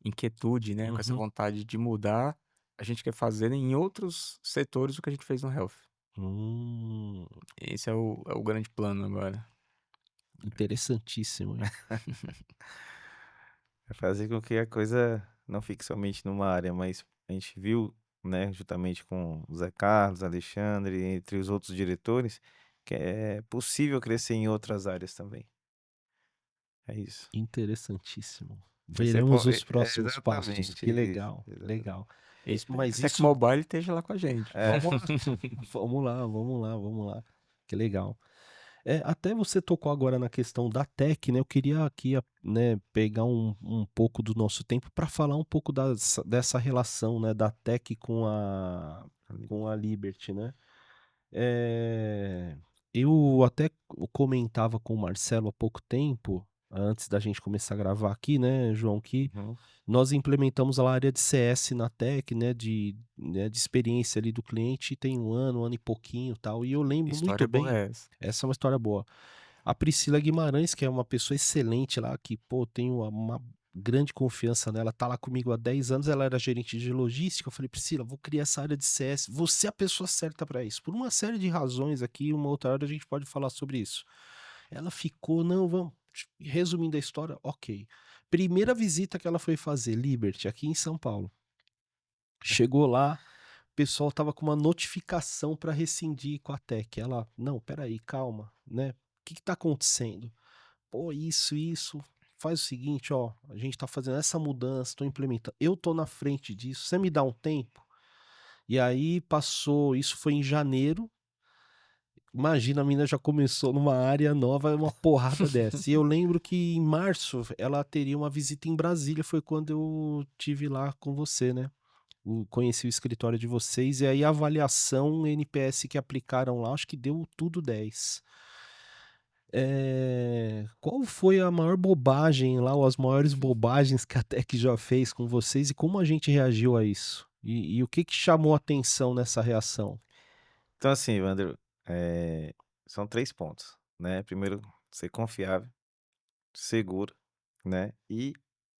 inquietude, né, com essa Uhum. vontade de mudar, a gente quer fazer em outros setores o que a gente fez no Health. Hum, Esse é o grande plano agora. interessantíssimo, hein? É fazer com que a coisa não fique somente numa área, mas a gente viu, né, juntamente com o Zé Carlos, Alexandre, entre os outros diretores, que é possível crescer em outras áreas também. É isso. Interessantíssimo. Esse é, Veremos os é próximos passos. exatamente Que isso. legal, Exatamente. legal. Eu espero que Mas a isso Tecmobile esteja lá com a gente. É, vamos lá, vamos lá, vamos lá, vamos lá. Que legal. Até você tocou agora na questão da tech, né? Eu queria aqui, né, pegar um pouco do nosso tempo para falar um pouco dessa relação, né, da tech com a Liberty, né? Eh, eu até comentava com o Marcelo há pouco tempo, antes da gente começar a gravar aqui, né, João, que uhum. nós implementamos a área de CS na Tech, né, de experiência ali do cliente, tem um ano e pouquinho, tal. E eu lembro muito História boa bem, é essa. essa é uma história boa. A Priscila Guimarães, que é uma pessoa excelente lá, que, pô, tenho uma grande confiança nela, tá lá comigo há 10 anos, ela era gerente de logística. Eu falei, Priscila, vou criar essa área de CS, você é a pessoa certa para isso. Por uma série de razões aqui, uma outra hora a gente pode falar sobre isso. Ela ficou, não, vamos. Resumindo a história, ok. Primeira visita que ela foi fazer, Liberty, aqui em São Paulo. Chegou lá, o pessoal tava com uma notificação para rescindir com a Tech. Ela, não, peraí, calma, né? O que que tá acontecendo? Pô, isso. Faz o seguinte, ó, a gente tá fazendo essa mudança, tô implementando. Eu tô na frente disso, você me dá um tempo? E aí passou, isso foi em janeiro. Imagina, a mina já começou numa área nova, uma porrada dessa. E eu lembro que em março ela teria uma visita em Brasília, foi quando eu tive lá com você, né? Conheci o escritório de vocês e aí a avaliação NPS que aplicaram lá, acho que deu tudo 10. Qual foi a maior bobagem lá, ou as maiores bobagens que a Tech já fez com vocês e como a gente reagiu a isso? E o que que chamou a atenção nessa reação? Então, assim, Evandro, são 3 pontos, né? Primeiro, ser confiável, seguro, né? E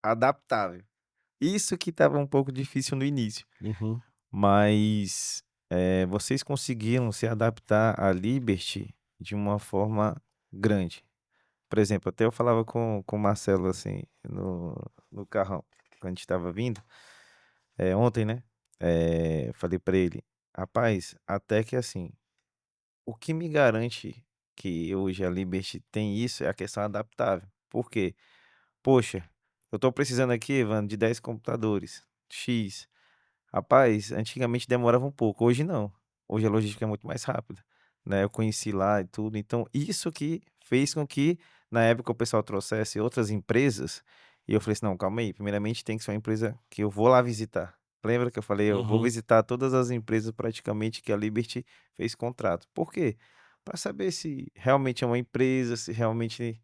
adaptável. Isso que estava um pouco difícil no início, Uhum, mas, vocês conseguiram se adaptar à Liberty de uma forma grande. Por exemplo, até eu falava com o Marcelo, assim, no carrão, quando a gente estava vindo, ontem, né, falei para ele: "Rapaz, até que assim, o que me garante que hoje a Liberty tem isso é a questão adaptável. Por quê? Poxa, eu tô precisando aqui, Evandro, de 10 computadores, X. Rapaz, antigamente demorava um pouco, hoje não. Hoje a logística é muito mais rápida, né? Eu conheci lá e tudo. Então, isso que fez com que, na época, o pessoal trouxesse outras empresas. E eu falei assim: não, calma aí. Primeiramente, tem que ser uma empresa que eu vou lá visitar. Lembra que eu falei? Eu vou Uhum. visitar todas as empresas praticamente que a Liberty fez contrato. Por quê? Para saber se realmente é uma empresa, se realmente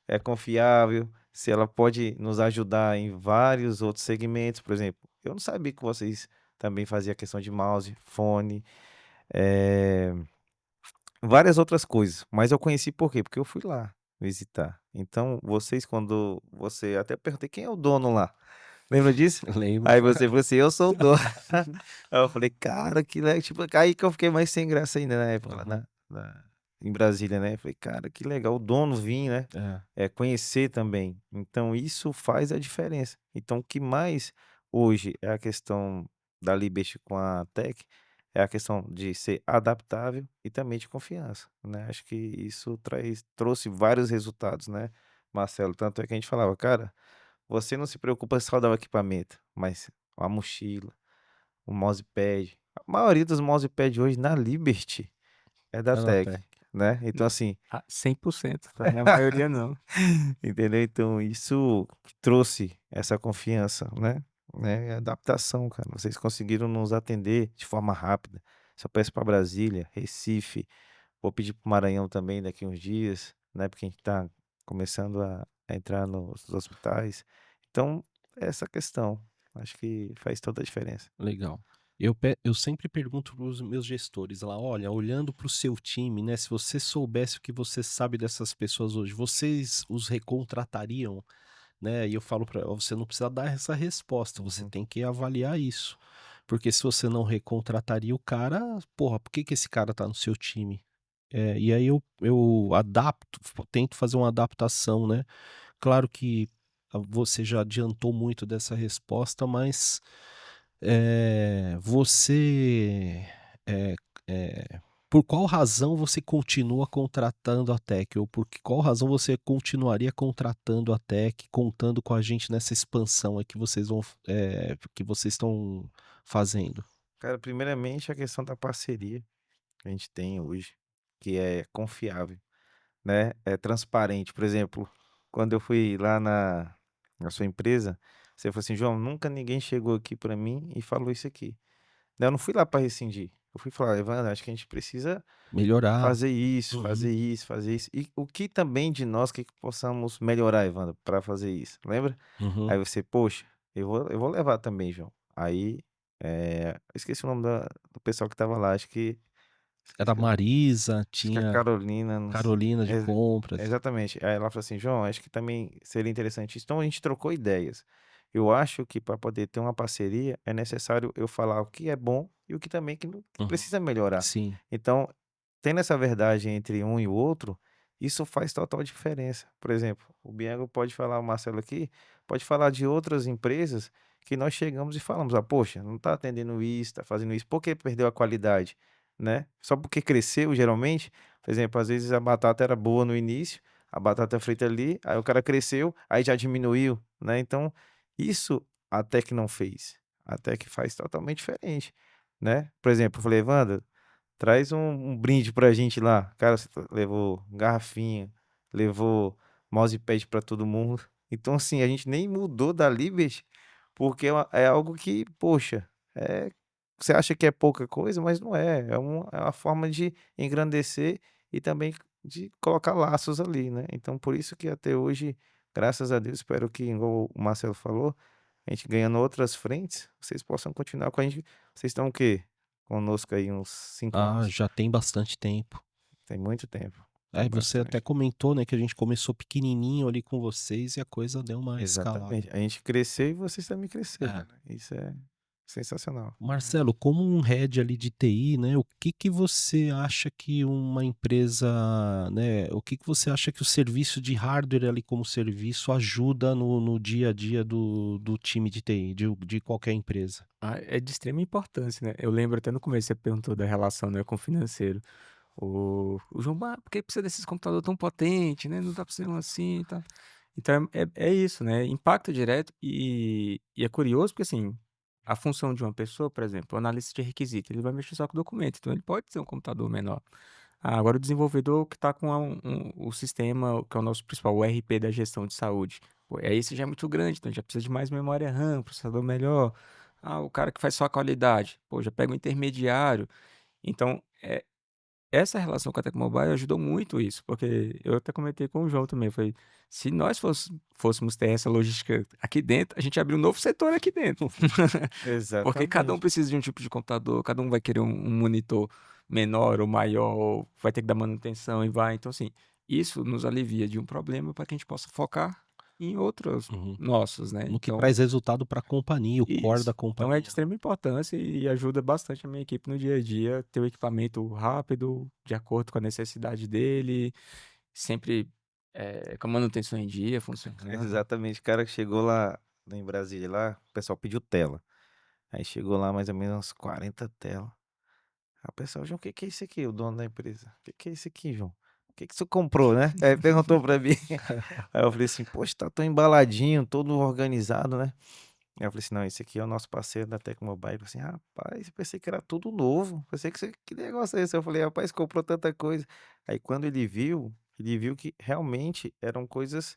é confiável, se ela pode nos ajudar em vários outros segmentos. Por exemplo, eu não sabia que vocês também fazia questão de mouse, fone, eh, várias outras coisas, mas eu conheci por quê? Porque eu fui lá visitar. Então, vocês quando você até perguntei: "Quem é o dono lá?". Lembra disso? Lembro. Aí você falou assim: "Eu sou o dono". Aí eu falei: "Cara, que le", tipo, aí que eu fiquei mais sem graça ainda na época lá Aham. em Brasília, né. Falei: "Cara, que legal, o dono vir, né, É. conhecer também". Então isso faz a diferença. Então o que mais hoje é a questão da Liberty com a Tech, é a questão de ser adaptável e também de confiança, né. Acho que isso trouxe vários resultados, né, Marcelo. Tanto é que a gente falava: "Cara, você não se preocupa só dar o equipamento, mas a mochila, o mousepad". A maioria dos mousepad hoje na Liberty é da É na Tech, Tech. né. Então assim, 100%, tá? Não é a maioria não. entendeu? Então isso que trouxe essa confiança, né, adaptação, cara. Vocês conseguiram nos atender de forma rápida. Se eu peço para Brasília, Recife, vou pedir para o Maranhão também daqui uns dias, né, porque a gente tá começando a entrar nos hospitais. Então, essa questão, acho que faz toda a diferença. Legal. Eu sempre pergunto para os meus gestores lá: "Olha, olhando para o seu time, né, se você soubesse o que você sabe dessas pessoas hoje, vocês os recontratariam?", né, e eu falo para você não precisa dar essa resposta, você Uhum, tem que avaliar isso. Porque se você não recontrataria o cara, porra, por que que esse cara tá no seu time? E aí eu adapto, tento fazer uma adaptação, né. Claro que você já adiantou muito dessa resposta, mas, você, eh eh, por qual razão você continua contratando a Tech? Ou por qual razão você continuaria contratando a Tech, contando com a gente nessa expansão aí que vocês que vocês estão fazendo? cara, primeiramente a questão da parceria que a gente tem hoje, que é confiável, né, é transparente. Por exemplo, quando eu fui lá na sua empresa, você falou assim: "João, nunca ninguém chegou aqui para mim e falou isso aqui". Né, eu não fui lá para rescindir, eu fui falar: "Evandro, acho que a gente precisa Melhorar. fazer isso, Uhum, fazer isso, fazer isso". E o que também de nós, que possamos melhorar, Evandro, para fazer isso, lembra? uhum. Aí você: "Poxa, eu vou levar também, João". Aí, eu esqueci o nome do pessoal que estava lá, Era esqueci o Marisa, acho que é a tinha Carolina, não se Carolina de compras. exatamente. Aí ela falou assim: "João, acho que também seria interessante isso". Então a gente trocou ideias. Eu acho que para poder ter uma parceria, é necessário eu falar o que é bom e o que também que Uhum. precisa melhorar. Sim. Então, tendo essa verdade entre um e o outro, isso faz total diferença. Por exemplo, o Biengo pode falar, o Marcelo aqui, pode falar de outras empresas que nós chegamos e falamos: "Ah, poxa, não está atendendo isso, está fazendo isso, por que perdeu a qualidade?", né. Só porque cresceu geralmente, por exemplo, às vezes a batata era boa no início, a batata frita ali, aí o cara cresceu, aí já diminuiu, né. Então, isso a Tech não fez, a Tech faz totalmente diferente, né. Por exemplo, eu falei: "Evandro, traz um brinde pra gente lá". Cara, você levou garrafinha, levou mousepad pra todo mundo. Então, assim, a gente nem mudou da Liberty, porque é algo que, poxa, você acha que é pouca coisa, mas não é. É uma forma de engrandecer e também de colocar laços ali, né. Então por isso que até hoje, graças a Deus, espero que, igual o Marcelo falou, a gente ganhando outras frentes, vocês possam continuar com a gente. Vocês estão o quê? Conosco aí uns 5 Ah, anos. já tem bastante tempo. Tem muito tempo, tem Aí você até bastante. comentou, né, que a gente começou pequenininho ali com vocês e a coisa deu uma escalada. Exatamente. A gente cresceu e vocês também cresceram, É. né. Isso é sensacional. Marcelo, como um head ali de TI, né, o que que você acha que uma empresa, né, o que que você acha que o serviço de hardware ali como serviço ajuda no dia a dia do time de TI, de qualquer empresa? É de extrema importância, né. Eu lembro até no começo você perguntou da relação, né, com o financeiro. O João, por que precisa desses computadores tão potentes, né? Não tá precisando assim e tal. Então é isso, né? Impacto direto e é curioso porque, assim, a função de uma pessoa, por exemplo, o analista de requisito, ele vai mexer só com documento, então ele pode ter um computador menor. Agora o desenvolvedor que está com o sistema, que é o nosso principal, o ERP da gestão de saúde. Pô, aí esse já é muito grande, então já precisa de mais memória RAM, processador melhor. O cara que faz só a qualidade, pô, já pega o intermediário. Então, essa relação com a Tecmobile ajudou muito isso, porque eu até comentei com o João também, foi, se nós fôssemos ter essa logística aqui dentro, a gente abriu um novo setor aqui dentro. Porque cada um Exatamente. precisa de um tipo de computador, cada um vai querer um monitor menor ou maior, ou vai ter que dar manutenção e vai. Então, assim, isso nos alivia de um problema para que a gente possa focar em outros Uhum. nossos, né? No que Então, traz resultado para a companhia, o core da isso. Então é de companhia. extrema importância e ajuda bastante a minha equipe no dia a dia, ter o equipamento rápido, de acordo com a necessidade dele, sempre com a manutenção em dia, funcionando. Exatamente. O cara que chegou lá em Brasília, lá, o pessoal pediu tela. Aí chegou lá mais ou menos umas 40 telas. Aí o pessoal, João, o que que é isso aqui? O dono da empresa. O que que é isso aqui, João? O que que você comprou, né? Aí perguntou pra mim. Aí eu falei assim, poxa, tá tão embaladinho, todo organizado, né? Aí eu falei assim, não, esse aqui é o nosso parceiro da Tecmobile. Eu falei assim, rapaz, eu pensei que era tudo novo. Pensei que negócio é esse? Eu falei, rapaz, comprou tanta coisa. Aí quando ele viu que realmente eram coisas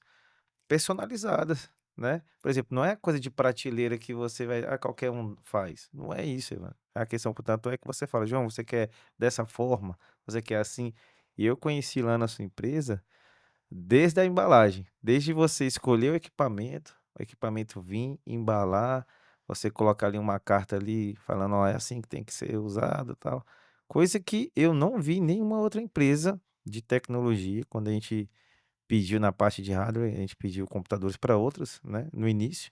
personalizadas, né? Por exemplo, não é coisa de prateleira que você vai, qualquer um faz. Não é isso, Ivan. A questão, portanto, é que você fala, João, você quer dessa forma, você quer assim. E eu conheci lá na sua empresa desde a embalagem, desde você escolher o equipamento vir, embalar, você colocar ali uma carta ali falando, ó, é assim que tem que ser usado, tal. Coisa que eu não vi em nenhuma outra empresa de tecnologia, quando a gente pediu na parte de hardware, a gente pediu computadores para outras, né, no início,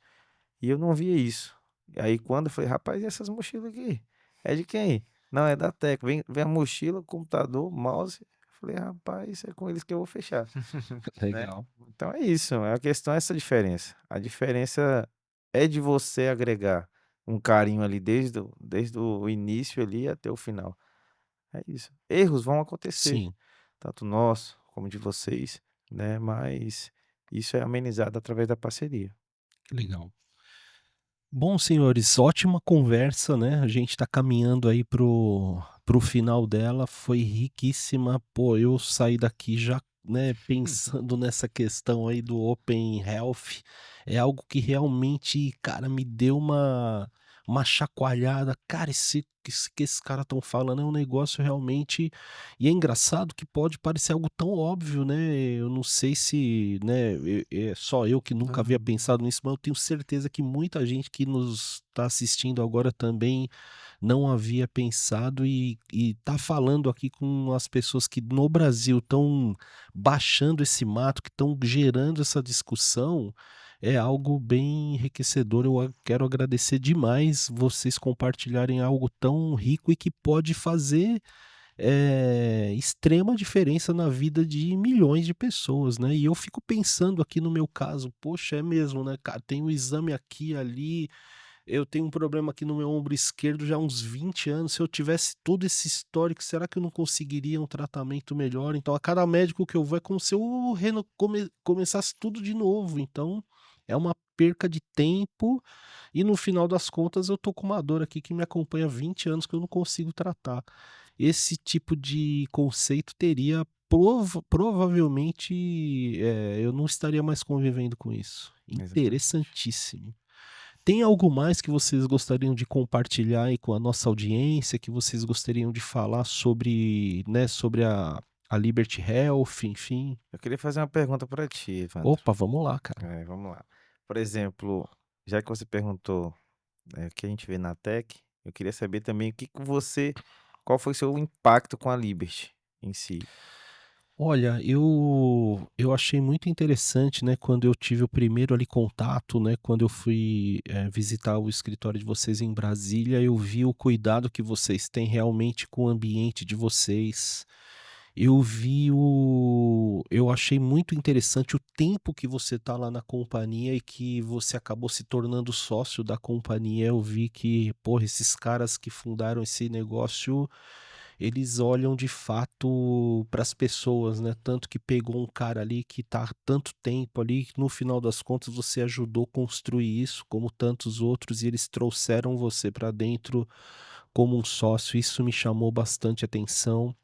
e eu não via isso. Aí quando eu falei, rapaz, e essas mochilas aqui? É de quem? Não, é da Tec. Vem a mochila, computador, mouse. Eu falei, rapaz, é com eles que eu vou fechar, né? Legal. Então é isso, a questão é essa diferença. A diferença é de você agregar um carinho ali desde o início ali até o final. É isso. Erros vão acontecer, Sim, tanto nosso como de vocês, né? Mas isso é amenizado através da parceria. que legal. Bom, senhores, ótima conversa, né? A gente está caminhando aí pro final dela, foi riquíssima. Pô, eu saí daqui já, né, pensando nessa questão aí do Open Health. É algo que realmente, cara, me deu uma chacoalhada. Cara, isso que esses caras estão falando é um negócio realmente. E é engraçado que pode parecer algo tão óbvio, né? Eu não sei se, né, é só eu que nunca havia pensado nisso, mas eu tenho certeza que muita gente que nos está assistindo agora também não havia pensado e tá falando aqui com as pessoas que no Brasil estão baixando esse mato, que estão gerando essa discussão. É algo bem enriquecedor. Quero agradecer demais vocês compartilharem algo tão rico e que pode fazer extrema diferença na vida de milhões de pessoas, né? E eu fico pensando aqui no meu caso, poxa, é mesmo, né, cara? Tem um exame aqui e ali, eu tenho um problema aqui no meu ombro esquerdo já há uns 20 anos. Se eu tivesse todo esse histórico, será que eu não conseguiria um tratamento melhor? Então, a cada médico que eu vou é como se eu começasse tudo de novo. Então, é uma perca de tempo e no final das contas eu tô com uma dor aqui que me acompanha há 20 anos que eu não consigo tratar. Esse tipo de conceito teria provavelmente eu não estaria mais convivendo com isso. Exatamente. Interessantíssimo. Tem algo mais que vocês gostariam de compartilhar aí com a nossa audiência, que vocês gostariam de falar sobre, né, sobre a Liberty Health, enfim? Eu queria fazer uma pergunta para ti, Evandro. Opa, vamos lá, cara. Vamos lá. Por exemplo, já que você perguntou, o que a gente vê na Tech, eu queria saber também qual foi o seu impacto com a Liberty em si. Olha, eu achei muito interessante, né, quando eu tive o primeiro ali contato, né, quando eu fui visitar o escritório de vocês em Brasília, eu vi o cuidado que vocês têm realmente com o ambiente de vocês. Eu achei muito interessante o tempo que você tá lá na companhia e que você acabou se tornando sócio da companhia. Eu vi que, porra, esses caras que fundaram esse negócio eles olham de fato para as pessoas, né, tanto que pegou um cara ali que tá há tanto tempo ali, que no final das contas você ajudou construir isso, como tantos outros, e eles trouxeram você para dentro como um sócio, isso me chamou bastante atenção.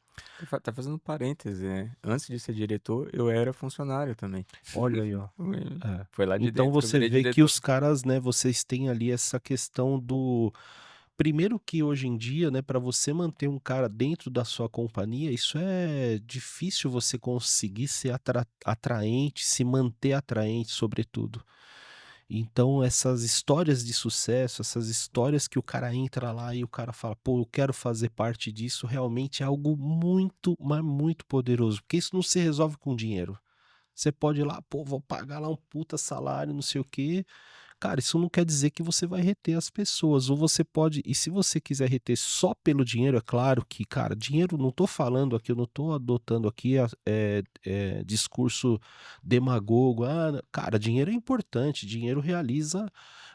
Tá fazendo parêntese, né? Antes de ser diretor, eu era funcionário também. Olha aí, ó. Foi É. foi lá de Então dentro que eu você virei vê que diretor. os caras, né, vocês têm ali essa questão do primeiro que hoje em dia, né, para você manter um cara dentro da sua companhia, isso é difícil você conseguir ser atraente, se manter atraente, sobretudo. Então essas histórias de sucesso, essas histórias que o cara entra lá e o cara fala: "Pô, eu quero fazer parte disso", realmente é algo muito, mas muito poderoso, porque isso não se resolve com dinheiro. Você pode ir lá: "Pô, vou pagar lá um puta salário, não sei o quê". Cara, isso não quer dizer que você vai reter as pessoas, ou você pode e se você quiser reter só pelo dinheiro, é claro que, cara, dinheiro não tô falando aqui, eu não tô adotando aqui discurso demagogo, cara, dinheiro é importante, dinheiro realiza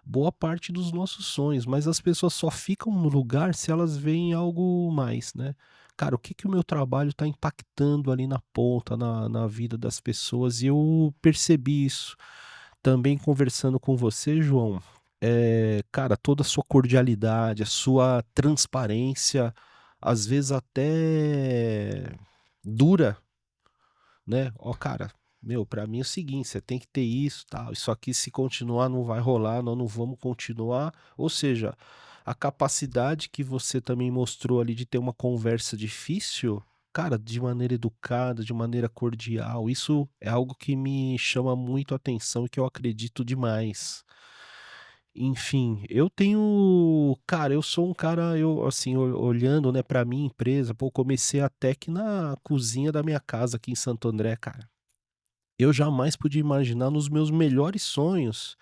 boa parte dos nossos sonhos, mas as pessoas só ficam no lugar se elas veem algo mais, né. Cara, o que que o meu trabalho está impactando ali na ponta, na vida das pessoas, e eu percebi isso. Também conversando com você, João, cara, toda a sua cordialidade, a sua transparência, às vezes até dura, né. "Ó, cara, meu, pra mim é o seguinte, você tem que ter isso, tal, isso aqui se continuar não vai rolar, nós não vamos continuar". Ou seja, a capacidade que você também mostrou ali de ter uma conversa difícil, cara, de maneira educada, de maneira cordial, isso é algo que me chama muito a atenção e que eu acredito demais. Enfim, eu tenho cara, eu sou um cara, eu assim, olhando, né, pra minha empresa, pô, comecei a tech na cozinha da minha casa aqui em Santo André, cara. Eu jamais podia imaginar nos meus melhores sonhos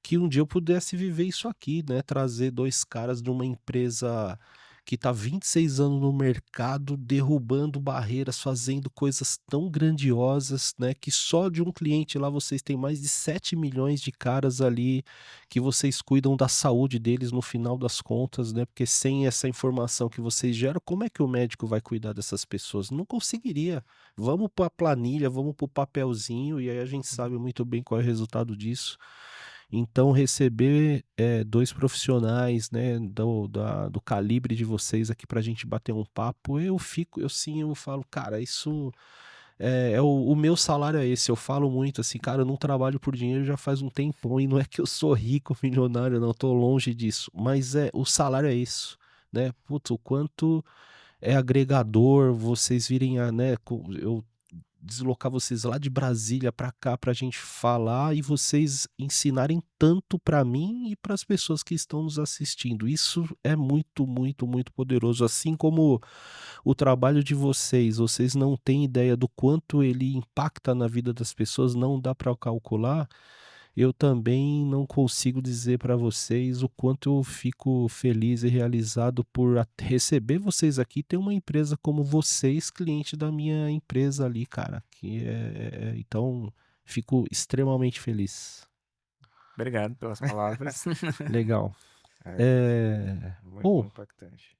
que um dia eu pudesse viver isso aqui, né, trazer 2 caras de uma empresa que tá 26 anos no mercado, derrubando barreiras, fazendo coisas tão grandiosas, né, que só de um cliente lá vocês têm mais de 7 milhões de caras ali, que vocês cuidam da saúde deles no final das contas, né, porque sem essa informação que vocês geram, como é que o médico vai cuidar dessas pessoas? Não conseguiria. Vamos para a planilha, vamos para o papelzinho, e aí a gente sabe muito bem qual é o resultado disso. Então receber, 2 profissionais, né, do calibre de vocês aqui pra gente bater um papo, eu falo: "Cara, isso o meu salário é esse". Eu falo muito assim: "Cara, eu não trabalho por dinheiro já faz um tempão e não é que eu sou rico, milionário não, tô longe disso, mas o salário é isso", né. Putz, o quanto é agregador vocês virem a, né, eu deslocar vocês lá de Brasília para cá para a gente falar e vocês ensinarem tanto para mim e para as pessoas que estão nos assistindo. Isso é muito, muito, muito poderoso. Assim como o trabalho de vocês não têm ideia do quanto ele impacta na vida das pessoas, não dá para calcular. Eu também não consigo dizer para vocês o quanto eu fico feliz e realizado por receber vocês aqui, ter uma empresa como vocês, cliente da minha empresa ali, cara, então fico extremamente feliz. Obrigado pelas palavras. Legal. É muito Bom, impactante.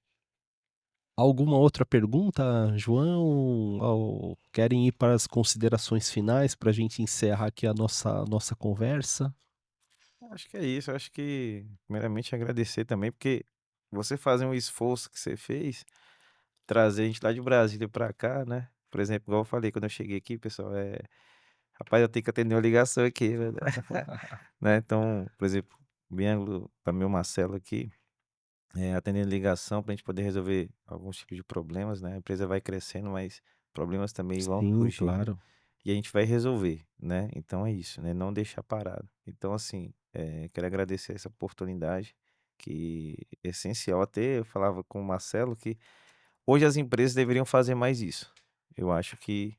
alguma outra pergunta, João? Ou querem ir para as considerações finais para a gente encerrar aqui a nossa conversa? Acho que é isso, acho que primeiramente agradecer também, porque você fazer um esforço que você fez, trazer a gente lá de Brasília pra cá, né, por exemplo, igual eu falei quando eu cheguei aqui, pessoal, rapaz, eu tenho que atender uma ligação aqui, né, então, por exemplo, vindo para meu Marcelo aqui, atendendo ligação pra gente poder resolver alguns tipos de problemas, né, a empresa vai crescendo, mas problemas também vão Sim, surgir. claro. E a gente vai resolver, né, então é isso, né, não deixar parado. Então assim, quero agradecer essa oportunidade, que é essencial. Até eu falava com o Marcelo que hoje as empresas deveriam fazer mais isso. Eu acho que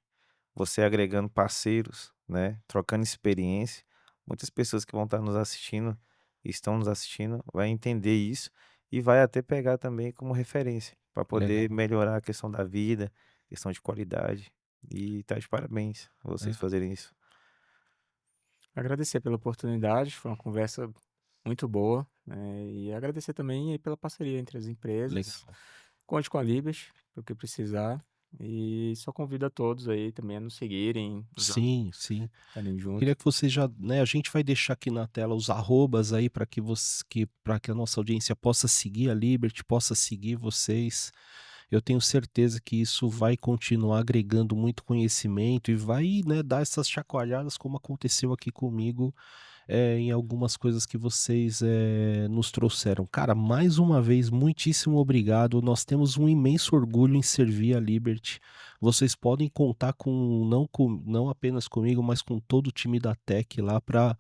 você agregando parceiros, né, trocando experiência, muitas pessoas que vão estar nos assistindo, estão nos assistindo, vai entender isso e vai até pegar também como referência, para poder Legal. melhorar a questão da vida, questão de qualidade. E tá de parabéns vocês É, fazerem isso. Agradecer pela oportunidade, foi uma conversa muito boa, e agradecer também aí pela parceria entre as empresas. legal. conte com a Liberty, o que precisar. E só convido a todos aí também a nos seguirem, Sim, sim. estarem juntos. Queria que você já, né, a gente vai deixar aqui na tela os arrobas aí para que para que a nossa audiência possa seguir a Liberty, possa seguir vocês. Eu tenho certeza que isso vai continuar agregando muito conhecimento e vai, né, dar essas chacoalhadas como aconteceu aqui comigo, em algumas coisas que vocês nos trouxeram. Cara, mais uma vez, muitíssimo obrigado. Nós temos um imenso orgulho em servir a Liberty. Vocês podem contar não apenas comigo, mas com todo o time da Tech lá para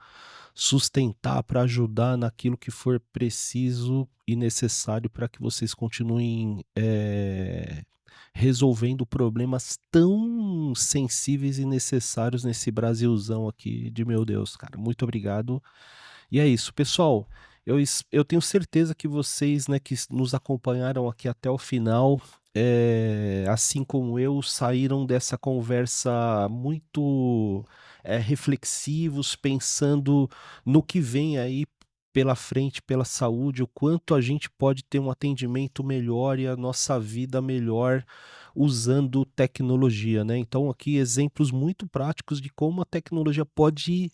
sustentar, para ajudar naquilo que for preciso e necessário para que vocês continuem resolvendo problemas tão sensíveis e necessários nesse Brasilzão aqui de meu Deus, cara. Muito obrigado. E é isso, pessoal. Eu tenho certeza que vocês, né, que nos acompanharam aqui até o final, assim como eu, saíram dessa conversa muito reflexivos, pensando no que vem aí pela frente, pela saúde, o quanto a gente pode ter um atendimento melhor e a nossa vida melhor usando tecnologia, né? Então, aqui exemplos muito práticos de como a tecnologia pode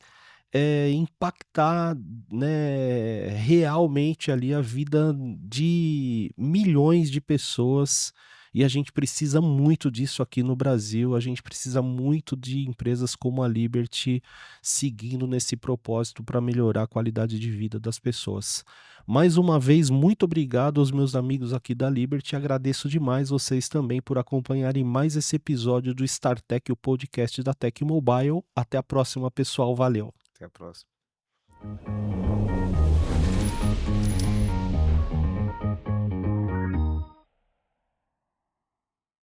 impactar, né, realmente ali a vida de milhões de pessoas. E a gente precisa muito disso aqui no Brasil, a gente precisa muito de empresas como a Liberty seguindo nesse propósito para melhorar a qualidade de vida das pessoas. Mais uma vez, muito obrigado aos meus amigos aqui da Liberty, agradeço demais vocês também por acompanharem mais esse episódio do StarTech, o podcast da Tech Mobile. Até a próxima, pessoal, valeu! Até a próxima.